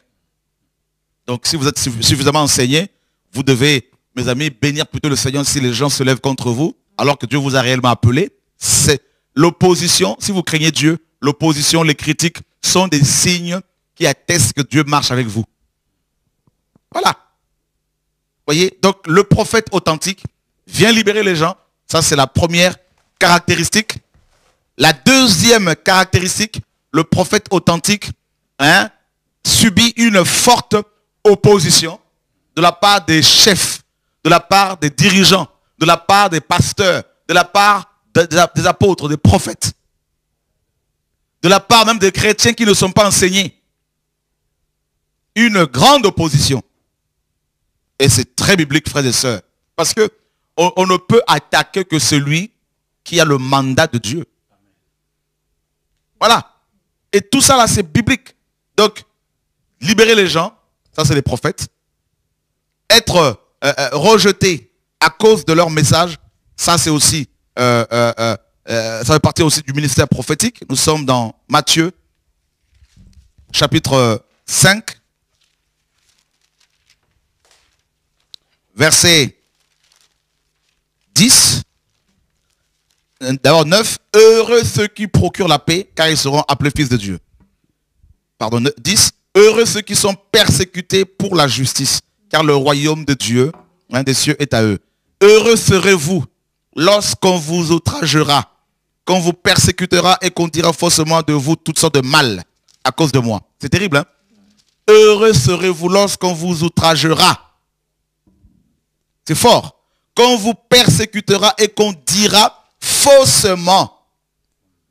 Donc si vous êtes suffisamment enseigné, vous devez, mes amis, bénir plutôt le Seigneur si les gens se lèvent contre vous, alors que Dieu vous a réellement appelé. C'est l'opposition, si vous craignez Dieu, l'opposition, les critiques sont des signes qui attestent que Dieu marche avec vous. Voilà. Voyez, donc le prophète authentique vient libérer les gens. Ça, c'est la première caractéristique. La deuxième caractéristique, le prophète authentique subit une forte opposition de la part des chefs, de la part des dirigeants, de la part des pasteurs, de la part des apôtres, des prophètes, de la part même des chrétiens qui ne sont pas enseignés. Une grande opposition. Et c'est très biblique, frères et sœurs. Parce que on ne peut attaquer que celui qui a le mandat de Dieu. Voilà. Et tout ça là, c'est biblique. Donc, libérer les gens, ça c'est les prophètes. Être rejeté à cause de leur message, ça c'est aussi, ça fait partie aussi du ministère prophétique. Nous sommes dans Matthieu, chapitre 5, verset 10. D'abord 9. Heureux ceux qui procurent la paix, car ils seront appelés fils de Dieu. Pardon, 10. Heureux ceux qui sont persécutés pour la justice, car le royaume de Dieu, des cieux, est à eux. Heureux serez-vous lorsqu'on vous outragera, qu'on vous persécutera et qu'on dira faussement de vous toutes sortes de mal à cause de moi. C'est terrible, hein? Heureux serez-vous lorsqu'on vous outragera. C'est fort. Qu'on vous persécutera et qu'on dira faussement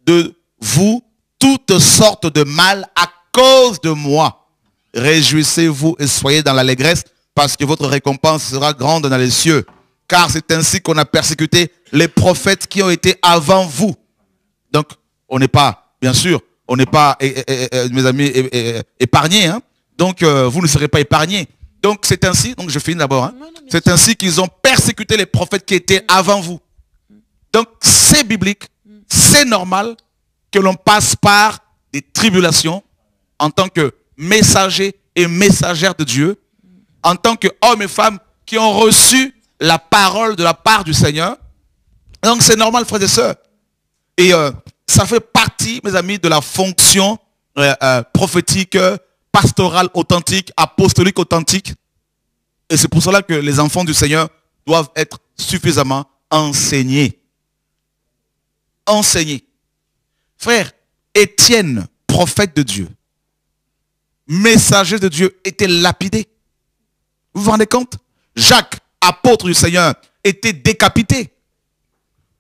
de vous toutes sortes de mal à cause de moi. Réjouissez-vous et soyez dans l'allégresse, parce que votre récompense sera grande dans les cieux. Car c'est ainsi qu'on a persécuté les prophètes qui ont été avant vous. Donc, on n'est pas, bien sûr, on n'est pas, mes amis, épargnés. Hein. Donc, vous ne serez pas épargnés. Donc, c'est ainsi, donc je finis d'abord. Hein. C'est ainsi qu'ils ont persécuté les prophètes qui étaient avant vous. Donc, c'est biblique, c'est normal que l'on passe par des tribulations en tant que messagers et messagères de Dieu, en tant qu'hommes et femmes qui ont reçu la parole de la part du Seigneur. Donc, c'est normal, frères et sœurs. Et ça fait partie, mes amis, de la fonction prophétique, pastorale authentique, apostolique authentique. Et c'est pour cela que les enfants du Seigneur doivent être suffisamment enseignés. Enseignés. Frère, Étienne, prophète de Dieu, messager de Dieu, était lapidé. Vous vous rendez compte? Jacques, apôtre du Seigneur, était décapité.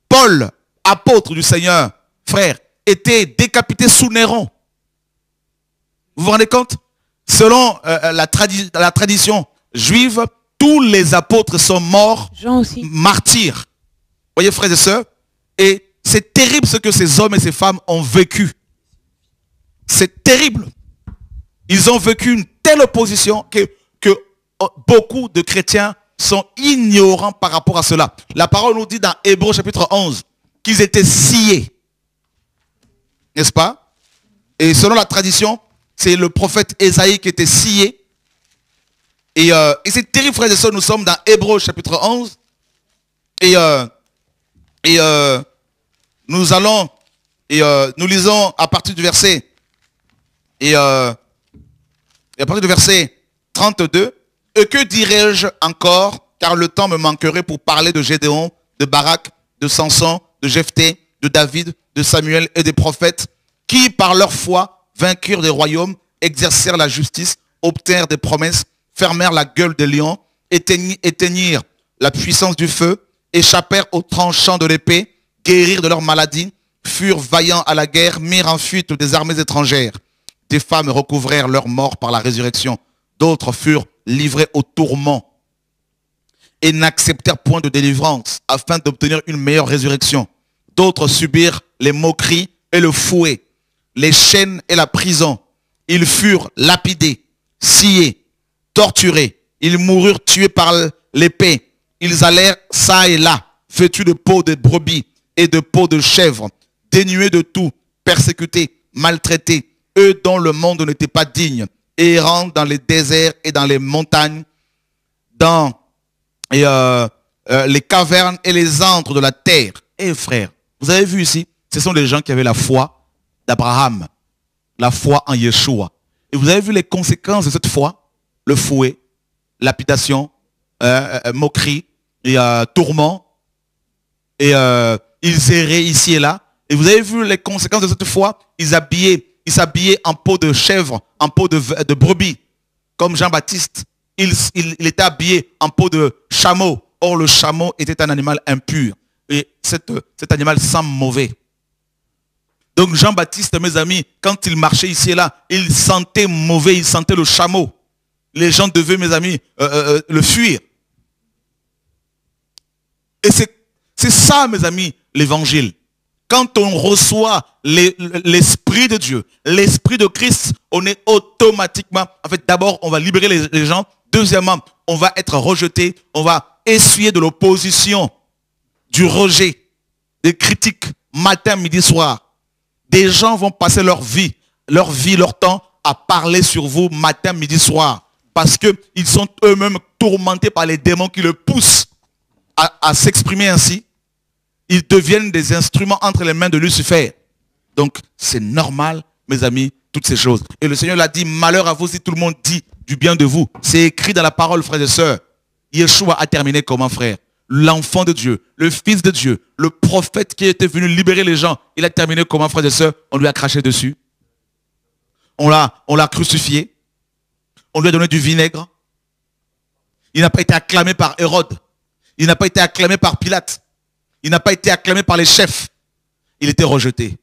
Paul, apôtre du Seigneur, frère, était décapité sous Néron. Vous vous rendez compte? Selon la tradition juive, tous les apôtres sont morts, Jean aussi. Martyrs. Voyez, frères et sœurs, et c'est terrible ce que ces hommes et ces femmes ont vécu. C'est terrible. Ils ont vécu une telle opposition que beaucoup de chrétiens sont ignorants par rapport à cela. La parole nous dit dans Hébreux chapitre 11 qu'ils étaient sciés. N'est-ce pas? Et selon la tradition, c'est le prophète Ésaïe qui était scié. Et c'est terrible, frères et sœurs, nous sommes dans Hébreux chapitre 11. Nous allons, nous lisons à partir du verset, à partir du verset 32. Et que dirais-je encore, car le temps me manquerait pour parler de Gédéon, de Barak, de Samson, de Jephthé, de David, de Samuel et des prophètes, qui par leur foi vainquirent des royaumes, exercèrent la justice, obtinrent des promesses, fermèrent la gueule des lions, éteignirent la puissance du feu, échappèrent aux tranchants de l'épée, guérirent de leurs maladies, furent vaillants à la guerre, mirent en fuite des armées étrangères. Des femmes recouvrèrent leur mort par la résurrection. D'autres furent livrés au tourment et n'acceptèrent point de délivrance afin d'obtenir une meilleure résurrection. D'autres subirent les moqueries et le fouet, les chaînes et la prison. Ils furent lapidés, sciés, torturés. Ils moururent tués par l'épée. Ils allèrent çà et là, vêtus de peau de brebis et de peau de chèvre, dénués de tout, persécutés, maltraités, eux dont le monde n'était pas digne, errant dans les déserts et dans les montagnes, dans les cavernes et les antres de la terre. Eh frères, vous avez vu ici, ce sont les gens qui avaient la foi d'Abraham, la foi en Yeshua. Et vous avez vu les conséquences de cette foi, le fouet, lapidation, moquerie, et tourment, et ils erraient ici et là. Et vous avez vu les conséquences de cette foi, ils s'habillaient en peau de chèvre, en peau de brebis, comme Jean-Baptiste. Il était habillé en peau de chameau. Or, le chameau était un animal impur. Et cet animal sent mauvais. Donc, Jean-Baptiste, mes amis, quand il marchait ici et là, il sentait mauvais, il sentait le chameau. Les gens devaient, mes amis, le fuir. Et c'est ça, mes amis, l'évangile. Quand on reçoit l'Esprit de Dieu, l'Esprit de Christ, on est automatiquement, en fait, d'abord, on va libérer les gens. Deuxièmement, on va être rejeté. On va essuyer de l'opposition, du rejet, des critiques, matin, midi, soir. Des gens vont passer leur vie, leur temps à parler sur vous matin, midi, soir. Parce qu'ils sont eux-mêmes tourmentés par les démons qui le poussent à s'exprimer ainsi. Ils deviennent des instruments entre les mains de Lucifer. Donc, c'est normal, mes amis, toutes ces choses. Et le Seigneur l'a dit, malheur à vous si tout le monde dit du bien de vous. C'est écrit dans la parole, frères et sœurs. Yeshua a terminé comment, frère? L'enfant de Dieu, le Fils de Dieu, le prophète qui était venu libérer les gens. Il a terminé comment, frères et sœurs? On lui a craché dessus. On l'a crucifié. On lui a donné du vinaigre. Il n'a pas été acclamé par Hérode. Il n'a pas été acclamé par Pilate. Il n'a pas été acclamé par les chefs. Il était rejeté.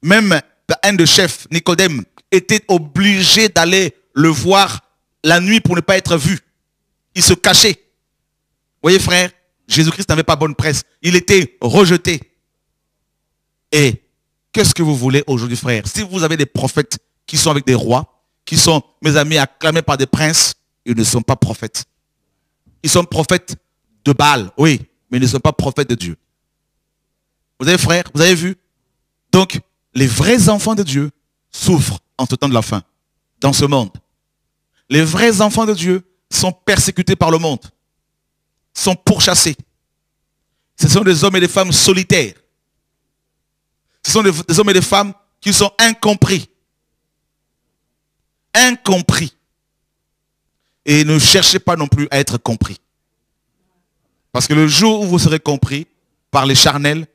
Même un des chefs, Nicodème, était obligé d'aller le voir la nuit pour ne pas être vu. Il se cachait. Vous voyez frère, Jésus-Christ n'avait pas bonne presse. Il était rejeté. Et qu'est-ce que vous voulez aujourd'hui frère? Si vous avez des prophètes qui sont avec des rois, qui sont, mes amis, acclamés par des princes, ils ne sont pas prophètes. Ils sont prophètes de Baal, oui, mais ils ne sont pas prophètes de Dieu. Vous avez frère, vous avez vu? Donc, les vrais enfants de Dieu souffrent en ce temps de la fin, dans ce monde. Les vrais enfants de Dieu sont persécutés par le monde, sont pourchassés. Ce sont des hommes et des femmes solitaires. Ce sont des hommes et des femmes qui sont incompris. Incompris. Et ne cherchez pas non plus à être compris. Parce que le jour où vous serez compris par les charnels,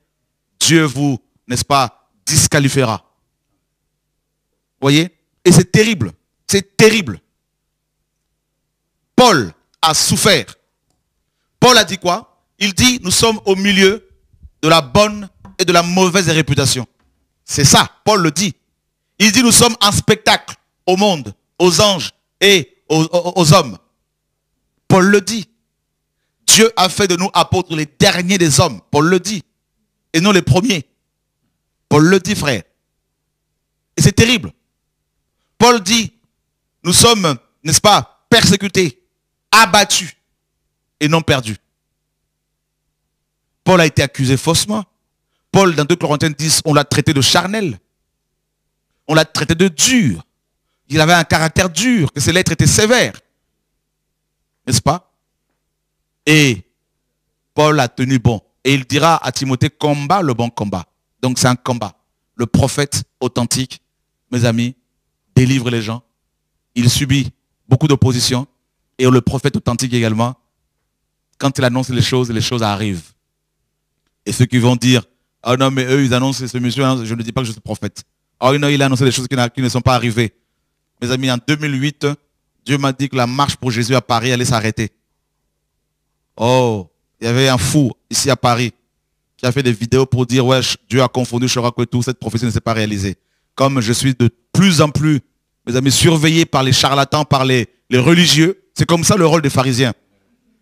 Dieu vous, n'est-ce pas, disqualifiera. Vous voyez? Et c'est terrible. C'est terrible. Paul a souffert. Paul a dit quoi? Il dit, nous sommes au milieu de la bonne et de la mauvaise réputation. C'est ça, Paul le dit. Il dit, nous sommes en spectacle au monde, aux anges et aux hommes. Paul le dit. Dieu a fait de nous apôtres les derniers des hommes. Paul le dit. Et non les premiers. Paul le dit, frère. Et c'est terrible. Paul dit, nous sommes, n'est-ce pas, persécutés, abattus et non perdus. Paul a été accusé faussement. Paul, dans 2 Corinthiens 10, on l'a traité de charnel. On l'a traité de dur. Il avait un caractère dur, que ses lettres étaient sévères. N'est-ce pas? Et Paul a tenu bon. Et il dira à Timothée, combat le bon combat. Donc c'est un combat. Le prophète authentique, mes amis, délivre les gens. Il subit beaucoup d'opposition. Et le prophète authentique également, quand il annonce les choses arrivent. Et ceux qui vont dire, ah non, mais eux, ils annoncent ce monsieur, hein, je ne dis pas que je suis prophète. Ah non, il a annoncé des choses qui ne sont pas arrivées. Mes amis, en 2008, Dieu m'a dit que la marche pour Jésus à Paris allait s'arrêter. Oh, il y avait un fou ici à Paris qui a fait des vidéos pour dire, ouais, Dieu a confondu Chorak et tout, cette prophétie ne s'est pas réalisée. Comme je suis de plus en plus, mes amis, surveillé par les charlatans, par les religieux, c'est comme ça le rôle des pharisiens.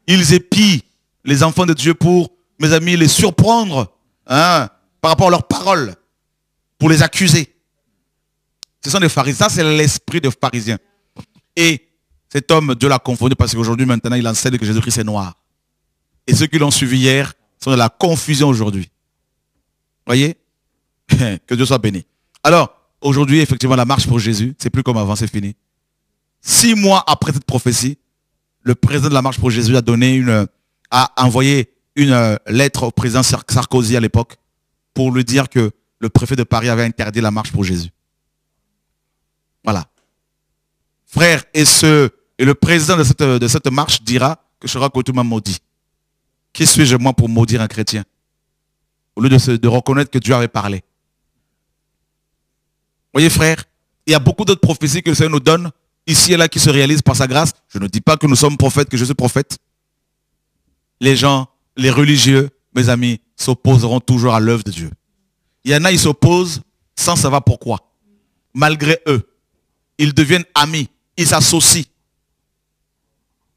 Ils épient les enfants de Dieu pour, mes amis, les surprendre, hein, par rapport à leurs paroles, pour les accuser. Ce sont des pharisiens, ça c'est l'esprit des pharisiens. Et cet homme, Dieu l'a confondu parce qu'aujourd'hui, maintenant, il enseigne que Jésus-Christ est noir. Et ceux qui l'ont suivi hier sont dans la confusion aujourd'hui. Voyez? Que Dieu soit béni. Alors, aujourd'hui, effectivement, la marche pour Jésus, c'est plus comme avant, c'est fini. 6 mois après cette prophétie, le président de la marche pour Jésus a envoyé une lettre au président Sarkozy à l'époque pour lui dire que le préfet de Paris avait interdit la marche pour Jésus. Voilà. Frère, et le président de cette marche dira que Chorak Otou m'a maudit. Qui suis-je moi pour maudire un chrétien? Au lieu de reconnaître que Dieu avait parlé. Vous voyez frère, il y a beaucoup d'autres prophéties que le Seigneur nous donne, ici et là, qui se réalisent par sa grâce. Je ne dis pas que nous sommes prophètes, que je suis prophète. Les gens, les religieux, mes amis, s'opposeront toujours à l'œuvre de Dieu. Il y en a, ils s'opposent sans savoir pourquoi. Malgré eux, ils deviennent amis, ils s'associent.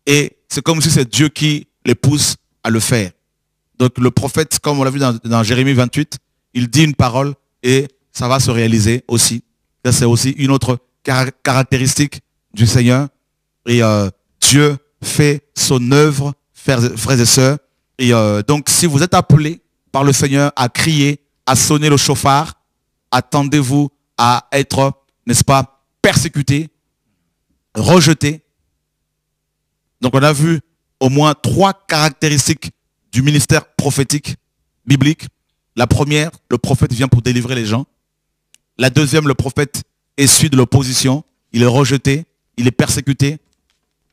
Et c'est comme si c'est Dieu qui les pousse à le faire. Donc le prophète, comme on l'a vu dans Jérémie 28, il dit une parole et ça va se réaliser aussi. C'est aussi une autre caractéristique du Seigneur. Et Dieu fait son œuvre, frères et sœurs. Et donc si vous êtes appelés par le Seigneur à crier, à sonner le chauffard, attendez-vous à être, n'est-ce pas, persécutés, rejetés. Donc on a vu au moins 3 caractéristiques du ministère prophétique biblique. La première, le prophète vient pour délivrer les gens. La deuxième, le prophète essuie de l'opposition. Il est rejeté, il est persécuté,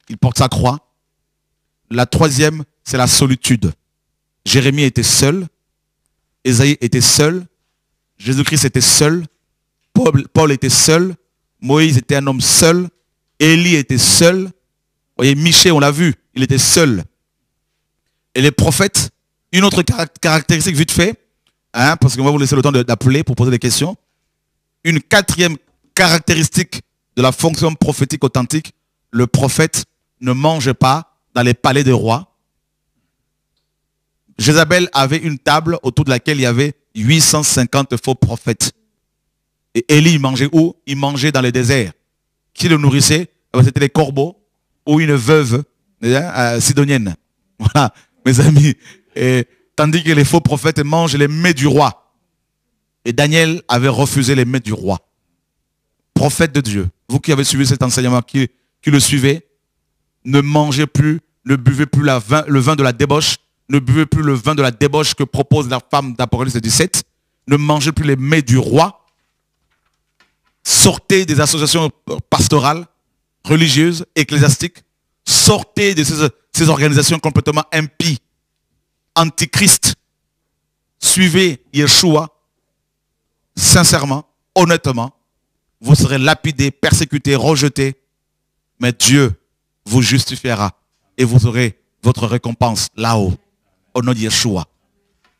il porte sa croix. La troisième, c'est la solitude. Jérémie était seul, Ésaïe était seul, Jésus-Christ était seul, Paul était seul, Moïse était un homme seul, Élie était seul. Vous voyez, Michée, on l'a vu, il était seul. Et les prophètes, une autre caractéristique vite fait, hein, parce qu'on va vous laisser le temps d'appeler pour poser des questions. Une quatrième caractéristique de la fonction prophétique authentique, le prophète ne mange pas dans les palais des rois. Jézabel avait une table autour de laquelle il y avait 850 faux prophètes. Et Élie mangeait où? Il mangeait dans le désert. Qui le nourrissait? C'était les corbeaux ou une veuve sidonienne. Voilà, mes amis. Et, tandis que les faux prophètes mangent les mets du roi. Et Daniel avait refusé les mets du roi. Prophète de Dieu, vous qui avez suivi cet enseignement, qui le suivez, ne mangez plus, ne buvez plus le vin de la débauche, ne buvez plus le vin de la débauche que propose la femme d'Apocalypse 17, ne mangez plus les mets du roi, sortez des associations pastorales, religieuses, ecclésiastiques, sortez de ces organisations complètement impies, antichrist, suivez Yeshua, sincèrement, honnêtement, vous serez lapidés, persécutés, rejetés, mais Dieu vous justifiera et vous aurez votre récompense là-haut, au nom de Yeshua.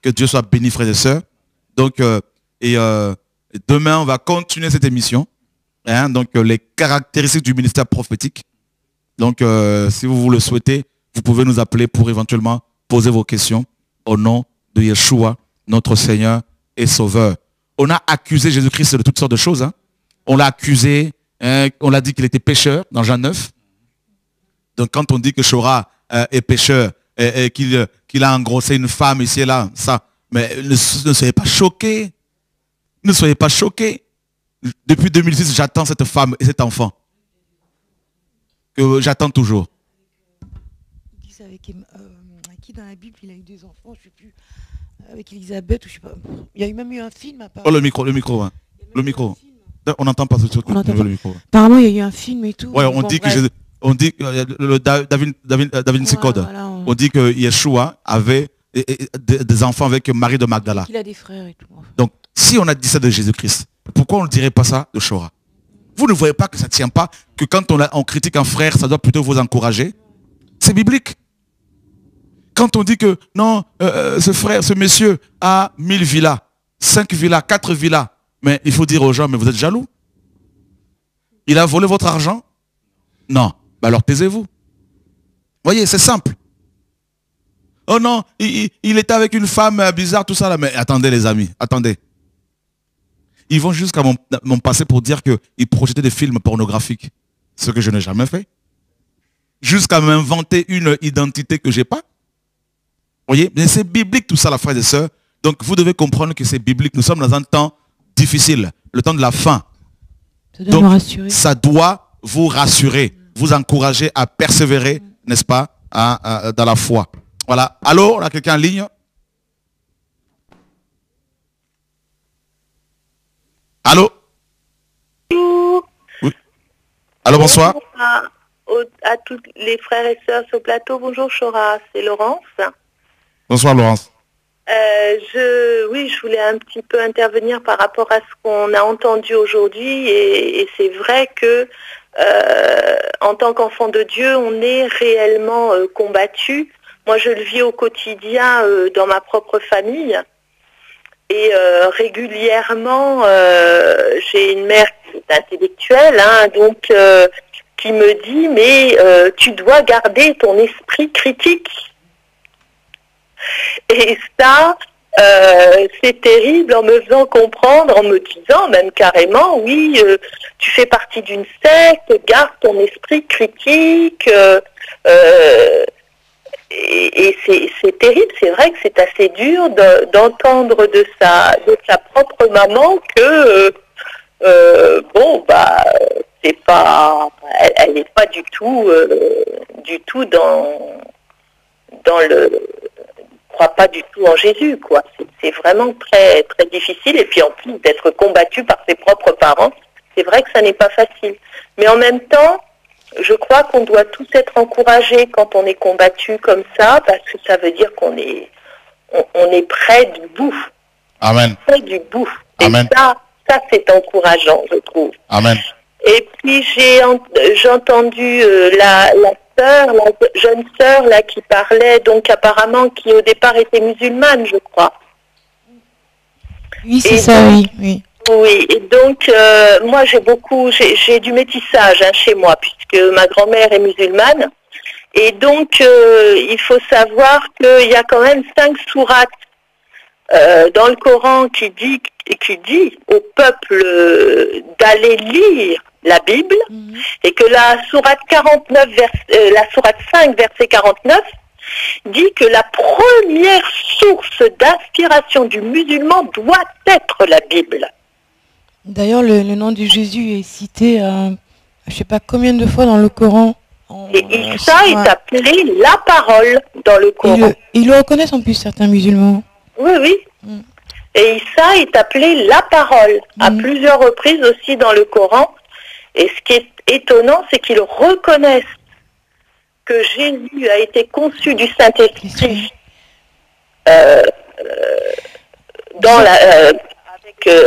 Que Dieu soit béni, frères et sœurs. Donc, demain, on va continuer cette émission. Hein, donc, les caractéristiques du ministère prophétique. Donc, si vous le souhaitez, vous pouvez nous appeler pour éventuellement poser vos questions au nom de Yeshua, notre Seigneur et Sauveur. On a accusé Jésus-Christ de toutes sortes de choses. Hein. On l'a accusé, hein, on l'a dit qu'il était pécheur dans Jean 9. Donc quand on dit que Shora est pécheur et qu'il a engrossé une femme ici et là, ça, mais ne soyez pas choqués. Ne soyez pas choqués. Depuis 2006, j'attends cette femme et cet enfant. Que j'attends toujours. Ils disent avec qui dans la Bible, il a eu des enfants, je ne sais plus, avec Elisabeth, ou je sais pas. Il y a même eu un film apparemment. Oh, le micro, hein. Le micro. On n'entend pas ce truc. Le micro. Apparemment, il y a eu un film et tout. Ouais, on dit que David Sikode, voilà, on dit que Yeshua avait des enfants avec Marie de Magdala. Il a des frères et tout. Donc, si on a dit ça de Jésus-Christ, pourquoi on ne dirait pas ça de Shora? Vous ne voyez pas que ça ne tient pas, que quand on critique un frère, ça doit plutôt vous encourager? C'est biblique. Quand on dit que non, ce frère, ce monsieur a 1000 villas, 5 villas, 4 villas, mais il faut dire aux gens, mais vous êtes jaloux? Il a volé votre argent? Non. Ben alors taisez-vous. Voyez, c'est simple. Oh non, il était avec une femme bizarre, tout ça là. Mais attendez les amis, attendez. Ils vont jusqu'à mon passé pour dire qu'ils projetaient des films pornographiques. Ce que je n'ai jamais fait. Jusqu'à m'inventer une identité que je n'ai pas. Voyez, mais c'est biblique tout ça, la frères et sœurs. Donc vous devez comprendre que c'est biblique. Nous sommes dans un temps difficile, le temps de la fin. Donc ça doit vous rassurer, vous encourager à persévérer, n'est-ce pas, dans la foi. Voilà. Allô, on a quelqu'un en ligne? Allô? Oui. Allô, bonsoir. Bonjour à tous les frères et sœurs sur le plateau. Bonjour Shora, c'est Laurence. Bonsoir Laurence. Je voulais un petit peu intervenir par rapport à ce qu'on a entendu aujourd'hui et c'est vrai que en tant qu'enfant de Dieu, on est réellement combattu. Moi, je le vis au quotidien dans ma propre famille et régulièrement, j'ai une mère qui est intellectuelle, hein, donc qui me dit mais tu dois garder ton esprit critique. Et ça, c'est terrible en me faisant comprendre, en me disant même carrément, oui, tu fais partie d'une secte, garde ton esprit critique. Et c'est terrible, c'est vrai que c'est assez dur d'entendre de sa propre maman que, c'est pas, elle n'est pas du tout dans le... croit pas du tout en Jésus, quoi. C'est vraiment très, très difficile. Et puis en plus d'être combattu par ses propres parents, c'est vrai que ça n'est pas facile. Mais en même temps, je crois qu'on doit tous être encouragés quand on est combattu comme ça, parce que ça veut dire qu'on est, on est près du bout. Amen. Près du bout. Amen. Et ça c'est encourageant, je trouve. Amen. Et puis j'ai entendu la jeune sœur là qui parlait, donc apparemment qui au départ était musulmane, je crois. Oui, c'est ça, oui. Oui, et donc moi j'ai du métissage chez moi, puisque ma grand-mère est musulmane. Et donc il faut savoir qu'il y a quand même 5 sourates dans le Coran qui dit au peuple d'aller lire la Bible, et que la sourate 49, la sourate 5, verset 49, dit que la première source d'inspiration du musulman doit être la Bible. D'ailleurs, le nom de Jésus est cité, je ne sais pas combien de fois dans le Coran. Et Isa est appelé la parole dans le Coran. Ils le reconnaissent en plus, certains musulmans. Oui, oui. Et Isa est appelé la parole à plusieurs reprises aussi dans le Coran. Et ce qui est étonnant, c'est qu'ils reconnaissent que Jésus a été conçu du Saint-Esprit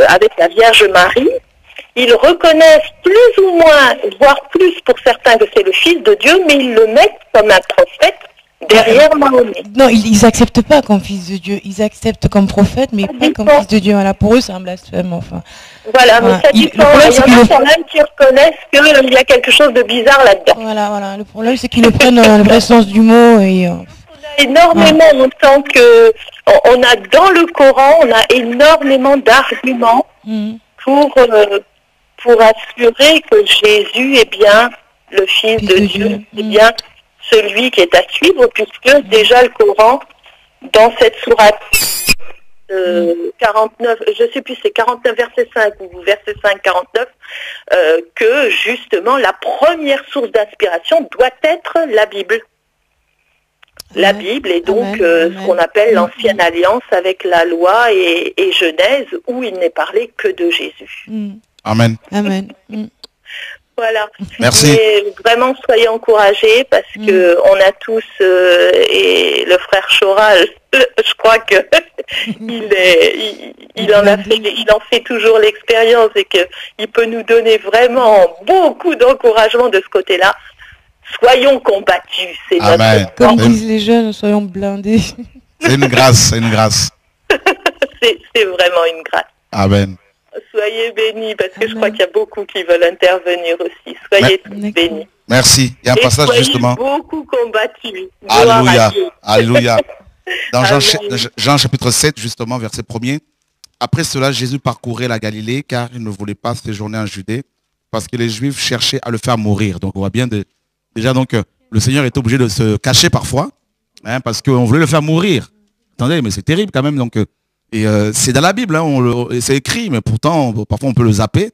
avec la Vierge Marie. Ils reconnaissent plus ou moins, voire plus pour certains, que c'est le Fils de Dieu, mais ils le mettent comme un prophète derrière Mahomet. Non, ils n'acceptent pas comme Fils de Dieu. Ils acceptent comme prophète, mais pas comme Fils de Dieu. Voilà, pour eux, c'est un blasphème, enfin. Voilà, mais ça dépend. Il y en a quand même qui reconnaissent qu'il y a quelque chose de bizarre là-dedans. Voilà, voilà. Le problème, c'est qu'ils le prennent dans le vrai sens du mot. Et, on a énormément, on sent que on a dans le Coran, on a énormément d'arguments pour assurer que Jésus est bien le Fils de Dieu, c'est bien celui qui est à suivre, puisque déjà le Coran, dans cette sourate 49, je ne sais plus, c'est 49 verset 5 ou verset 5, 49, que justement la première source d'inspiration doit être la Bible. La Bible est donc ce qu'on appelle l'ancienne alliance avec la loi et Genèse, où il n'est parlé que de Jésus. Amen. Amen. Voilà. Merci. Mais vraiment, soyez encouragés parce que on a tous, et le frère Choral, je crois que il en fait toujours l'expérience et qu'il peut nous donner vraiment beaucoup d'encouragement de ce côté-là. Soyons combattus, c'est notre... Comme disent les jeunes, soyons blindés. C'est une grâce, c'est une grâce. c'est vraiment une grâce. Amen. Soyez bénis, parce que je crois qu'il y a beaucoup qui veulent intervenir aussi. Soyez tous bénis. Merci. Il y a un passage justement. Beaucoup combattus. Alléluia. Alléluia. Dans Jean chapitre 7, justement, verset 1er. Après cela, Jésus parcourait la Galilée, car il ne voulait pas séjourner en Judée, parce que les Juifs cherchaient à le faire mourir. Donc on voit bien déjà donc le Seigneur est obligé de se cacher parfois, parce qu'on voulait le faire mourir. Attendez, mais c'est terrible quand même. Donc c'est dans la Bible, c'est écrit, mais pourtant, parfois on peut le zapper.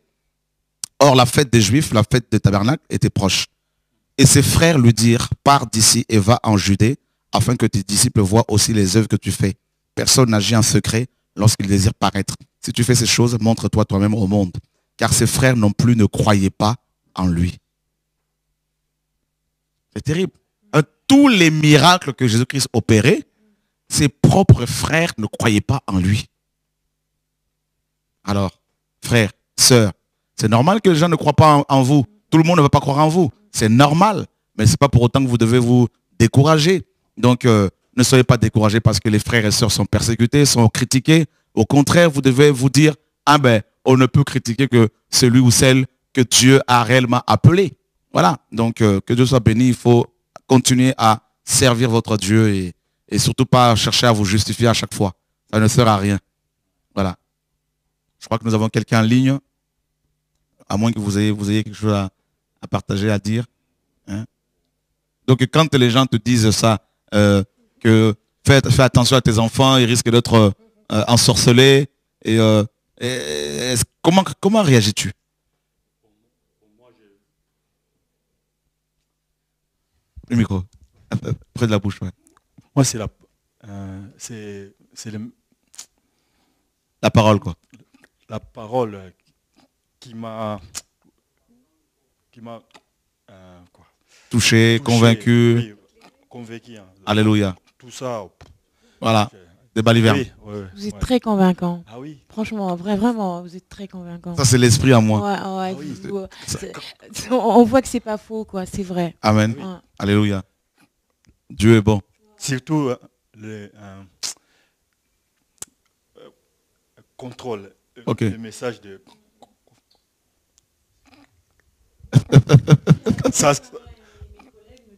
Or, la fête des Juifs, la fête des tabernacles, était proche. Et ses frères lui dirent, pars d'ici et va en Judée, afin que tes disciples voient aussi les œuvres que tu fais. Personne n'agit en secret lorsqu'il désire paraître. Si tu fais ces choses, montre-toi toi-même au monde. Car ses frères non plus ne croyaient pas en lui. C'est terrible. Tous les miracles que Jésus-Christ opérait, ses propres frères ne croyaient pas en lui. Alors, frères, sœurs, c'est normal que les gens ne croient pas en vous. Tout le monde ne va pas croire en vous. C'est normal. Mais ce n'est pas pour autant que vous devez vous décourager. Donc, ne soyez pas découragés parce que les frères et sœurs sont persécutés, sont critiqués. Au contraire, vous devez vous dire, ah ben, on ne peut critiquer que celui ou celle que Dieu a réellement appelé. Voilà. Donc, que Dieu soit béni. Il faut continuer à servir votre Dieu et surtout pas chercher à vous justifier à chaque fois. Ça ne sert à rien. Voilà. Je crois que nous avons quelqu'un en ligne, à moins que vous ayez quelque chose à partager, à dire. Hein? Donc quand les gens te disent ça, que fais attention à tes enfants, ils risquent d'être ensorcelés, comment réagis-tu? Le micro, près de la bouche. Ouais. Moi, c'est la parole, quoi. La parole qui m'a touché, convaincu. Oui, convaincu. Hein. Alléluia. Tout ça. Voilà. Des balivernes. Oui, vous êtes très convaincant. Ah oui. Franchement, vraiment, vous êtes très convaincant. Ça, c'est l'esprit en moi. Ouais, Ah oui. On voit que c'est pas faux, quoi. C'est vrai. Amen. Ouais. Alléluia. Dieu est bon. Surtout le contrôle Ok. Le message de... Ça,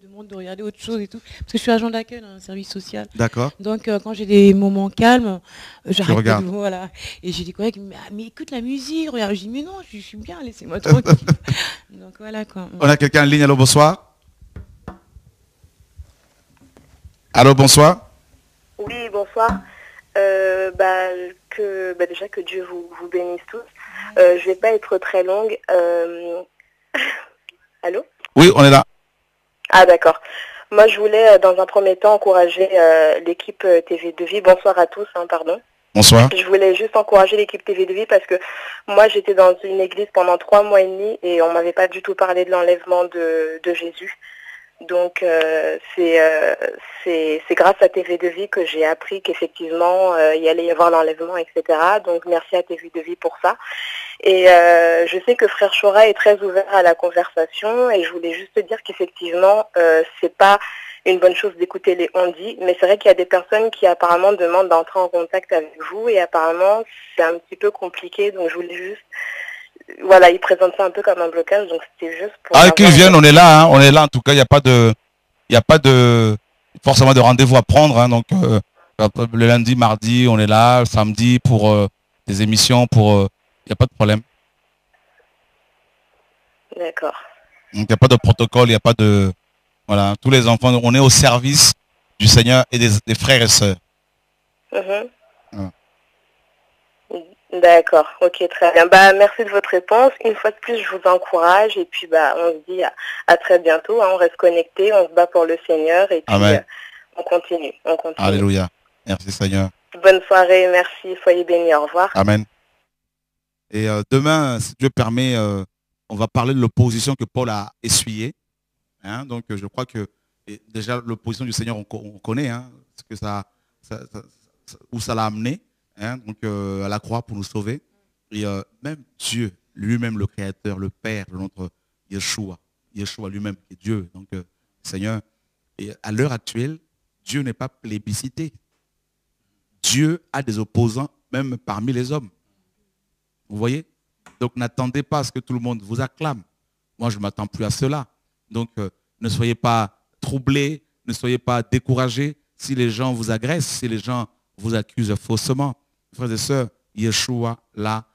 Me demande de regarder autre chose et tout. Parce que je suis agent d'accueil dans un service social. D'accord. Donc quand j'ai des moments calmes, j'arrête regardes. de voilà. Et j'ai des collègues qui me disent, mais écoute la musique, regarde. Je dis mais non, je suis bien, laissez-moi tranquille. Donc voilà quoi. On a quelqu'un en ligne, allô, bonsoir. Allô, bonsoir. Oui, bonsoir. Déjà que Dieu vous bénisse tous. Je vais pas être très longue. Allô? Oui, on est là. Ah d'accord. Moi je voulais dans un premier temps encourager l'équipe TV2 Vie. Bonsoir à tous, pardon. Bonsoir. Je voulais juste encourager l'équipe TV2 Vie parce que moi j'étais dans une église pendant 3 mois et demi et on m'avait pas du tout parlé de l'enlèvement de Jésus. Donc c'est grâce à TV2 Vie que j'ai appris qu'effectivement il allait y avoir l'enlèvement, etc. Donc merci à TV2 Vie pour ça. Et je sais que Frère Chora est très ouvert à la conversation et je voulais juste dire qu'effectivement c'est pas une bonne chose d'écouter les on-dit, mais c'est vrai qu'il y a des personnes qui apparemment demandent d'entrer en contact avec vous et apparemment c'est un petit peu compliqué, donc je voulais juste... Voilà, ils présentent ça un peu comme un blocage, donc c'était juste pour... Ah, qu'ils viennent, on est là, hein, on est là. En tout cas, il n'y a pas de forcément de rendez-vous à prendre. Hein, donc, le lundi, mardi, on est là. Samedi pour des émissions, il n'y a pas de problème. D'accord. Donc, il n'y a pas de protocole, il n'y a pas de... Voilà, tous les enfants, on est au service du Seigneur et des frères et sœurs. Mhm. Voilà. D'accord, ok, très bien. Merci de votre réponse. Une fois de plus, je vous encourage et puis on se dit à très bientôt. Hein, on reste connecté, on se bat pour le Seigneur et puis on continue. Alléluia. Merci Seigneur. Bonne soirée, merci, soyez bénis, au revoir. Amen. Et demain, si Dieu permet, on va parler de l'opposition que Paul a essuyée. Hein, donc je crois que déjà l'opposition du Seigneur, on connaît, hein, ce que où ça l'a amené. Hein, donc à la croix pour nous sauver. Et même Dieu, lui-même le Créateur, le Père de notre Yeshua lui-même qui est Dieu, donc Seigneur. Et à l'heure actuelle, Dieu n'est pas plébiscité. Dieu a des opposants même parmi les hommes. Vous voyez? Donc n'attendez pas à ce que tout le monde vous acclame. Moi, je ne m'attends plus à cela. Donc ne soyez pas troublés, ne soyez pas découragés si les gens vous agressent, si les gens vous accusent faussement. Frères et sœurs, Yeshua l'a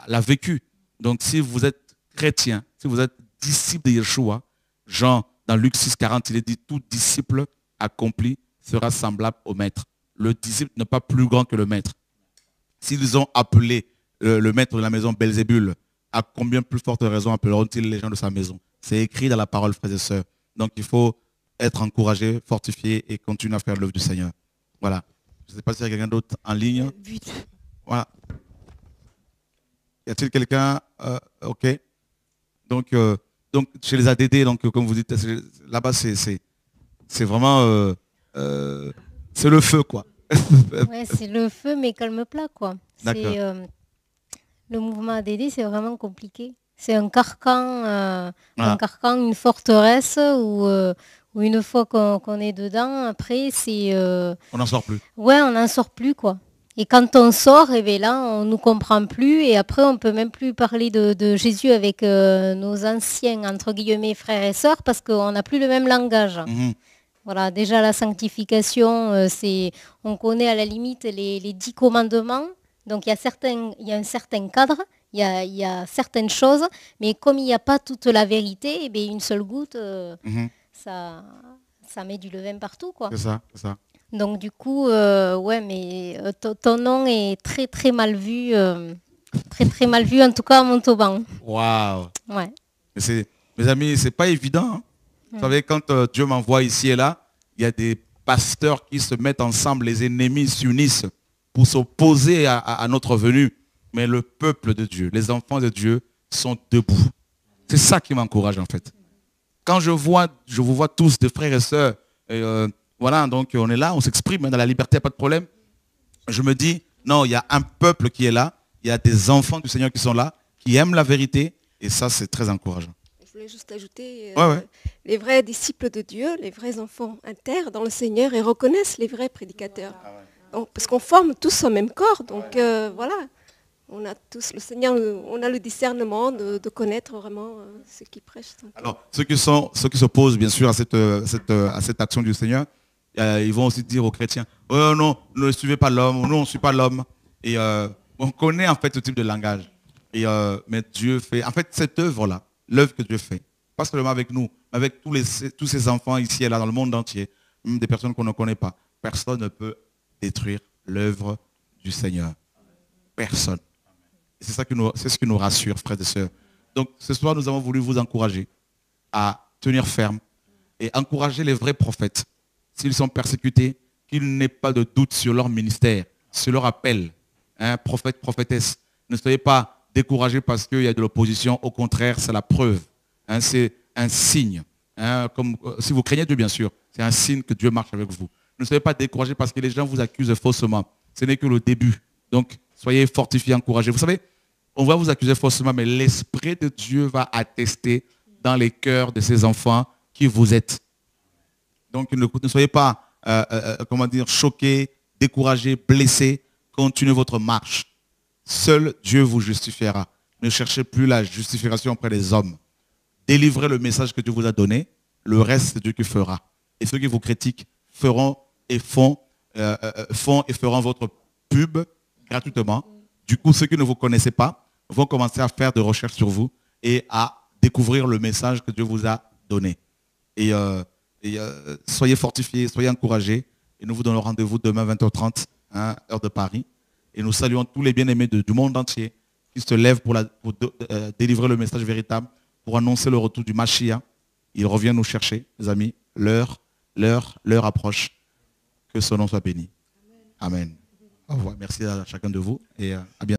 vécu. Donc si vous êtes chrétien, si vous êtes disciple de Yeshua, Jean, dans Luc 6,40, il est dit, tout disciple accompli sera semblable au maître. Le disciple n'est pas plus grand que le maître. S'ils ont appelé le maître de la maison Belzébul, à combien plus forte raison appelleront-ils les gens de sa maison? C'est écrit dans la parole, frères et sœurs. Donc il faut être encouragé, fortifié et continuer à faire l'œuvre du Seigneur. Voilà. Je ne sais pas s'il y a quelqu'un d'autre en ligne. Voilà. Y a-t-il quelqu'un ok. Donc chez les ADD, donc comme vous dites, là-bas c'est vraiment c'est le feu quoi. Ouais, c'est le feu mais calme plat quoi. Le mouvement ADD c'est vraiment compliqué. C'est un carcan, une forteresse où une fois qu'on est dedans, après c'est... on n'en sort plus. Ouais, on n'en sort plus quoi. Et quand on sort, et bien là, on ne nous comprend plus et après on ne peut même plus parler de Jésus avec nos anciens, entre guillemets, frères et sœurs parce qu'on n'a plus le même langage. Mm-hmm. Voilà, déjà la sanctification, on connaît à la limite les 10 commandements. Donc il y a un certain cadre, il y a certaines choses, mais comme il n'y a pas toute la vérité, eh bien, une seule goutte, ça met du levain partout, quoi. C'est ça. Donc du coup, mais ton nom est très très mal vu, très mal vu en tout cas à Montauban. Waouh. Ouais. Mes amis, c'est pas évident. Hein. Vous savez, quand Dieu m'envoie ici et là, il y a des pasteurs qui se mettent ensemble, les ennemis s'unissent pour s'opposer à notre venue. Mais le peuple de Dieu, les enfants de Dieu sont debout. C'est ça qui m'encourage en fait. Quand je vous vois tous des frères et sœurs, voilà, donc on est là, on s'exprime dans la liberté, pas de problème. Je me dis, non, il y a un peuple qui est là, il y a des enfants du Seigneur qui sont là, qui aiment la vérité, et ça c'est très encourageant. Je voulais juste ajouter, ouais. Les vrais disciples de Dieu, les vrais enfants intègrent dans le Seigneur et reconnaissent les vrais prédicateurs. Donc, parce qu'on forme tous au même corps, donc voilà. On a tous, le Seigneur, on a le discernement de connaître vraiment ce qui prêche. Donc. Alors, ceux qui s'opposent bien sûr à cette action du Seigneur, ils vont aussi dire aux chrétiens, oh non, ne suivez pas l'homme, non, on ne suit pas l'homme. Et on connaît en fait ce type de langage. Et, mais Dieu fait, en fait, cette œuvre-là, l'œuvre que Dieu fait, pas seulement avec nous, mais avec tous ces enfants ici et là dans le monde entier, même des personnes qu'on ne connaît pas, personne ne peut détruire l'œuvre du Seigneur. Personne. C'est ce qui nous rassure, frères et sœurs. Donc ce soir, nous avons voulu vous encourager à tenir ferme et encourager les vrais prophètes. S'ils sont persécutés, qu'il n'ait pas de doute sur leur ministère, sur leur appel. Hein, prophète, prophétesse, ne soyez pas découragés parce qu'il y a de l'opposition. Au contraire, c'est la preuve. Hein, c'est un signe. Hein, si vous craignez Dieu, bien sûr, c'est un signe que Dieu marche avec vous. Ne soyez pas découragés parce que les gens vous accusent faussement. Ce n'est que le début. Donc, soyez fortifiés, encouragés. Vous savez, on va vous accuser faussement, mais l'Esprit de Dieu va attester dans les cœurs de ses enfants qui vous êtes. Donc, ne soyez pas, comment dire, choqués, découragés, blessés. Continuez votre marche. Seul Dieu vous justifiera. Ne cherchez plus la justification auprès des hommes. Délivrez le message que Dieu vous a donné. Le reste, c'est Dieu qui fera. Et ceux qui vous critiquent feront et font et feront votre pub gratuitement. Du coup, ceux qui ne vous connaissaient pas vont commencer à faire des recherches sur vous et à découvrir le message que Dieu vous a donné. Et soyez fortifiés, soyez encouragés. Et nous vous donnons rendez-vous demain 20h30, hein, heure de Paris. Et nous saluons tous les bien-aimés du monde entier qui se lèvent pour délivrer le message véritable, pour annoncer le retour du Mashiach. Il revient nous chercher, les amis. L'heure approche. Que son nom soit béni. Amen. Au revoir. Merci à chacun de vous et à bientôt.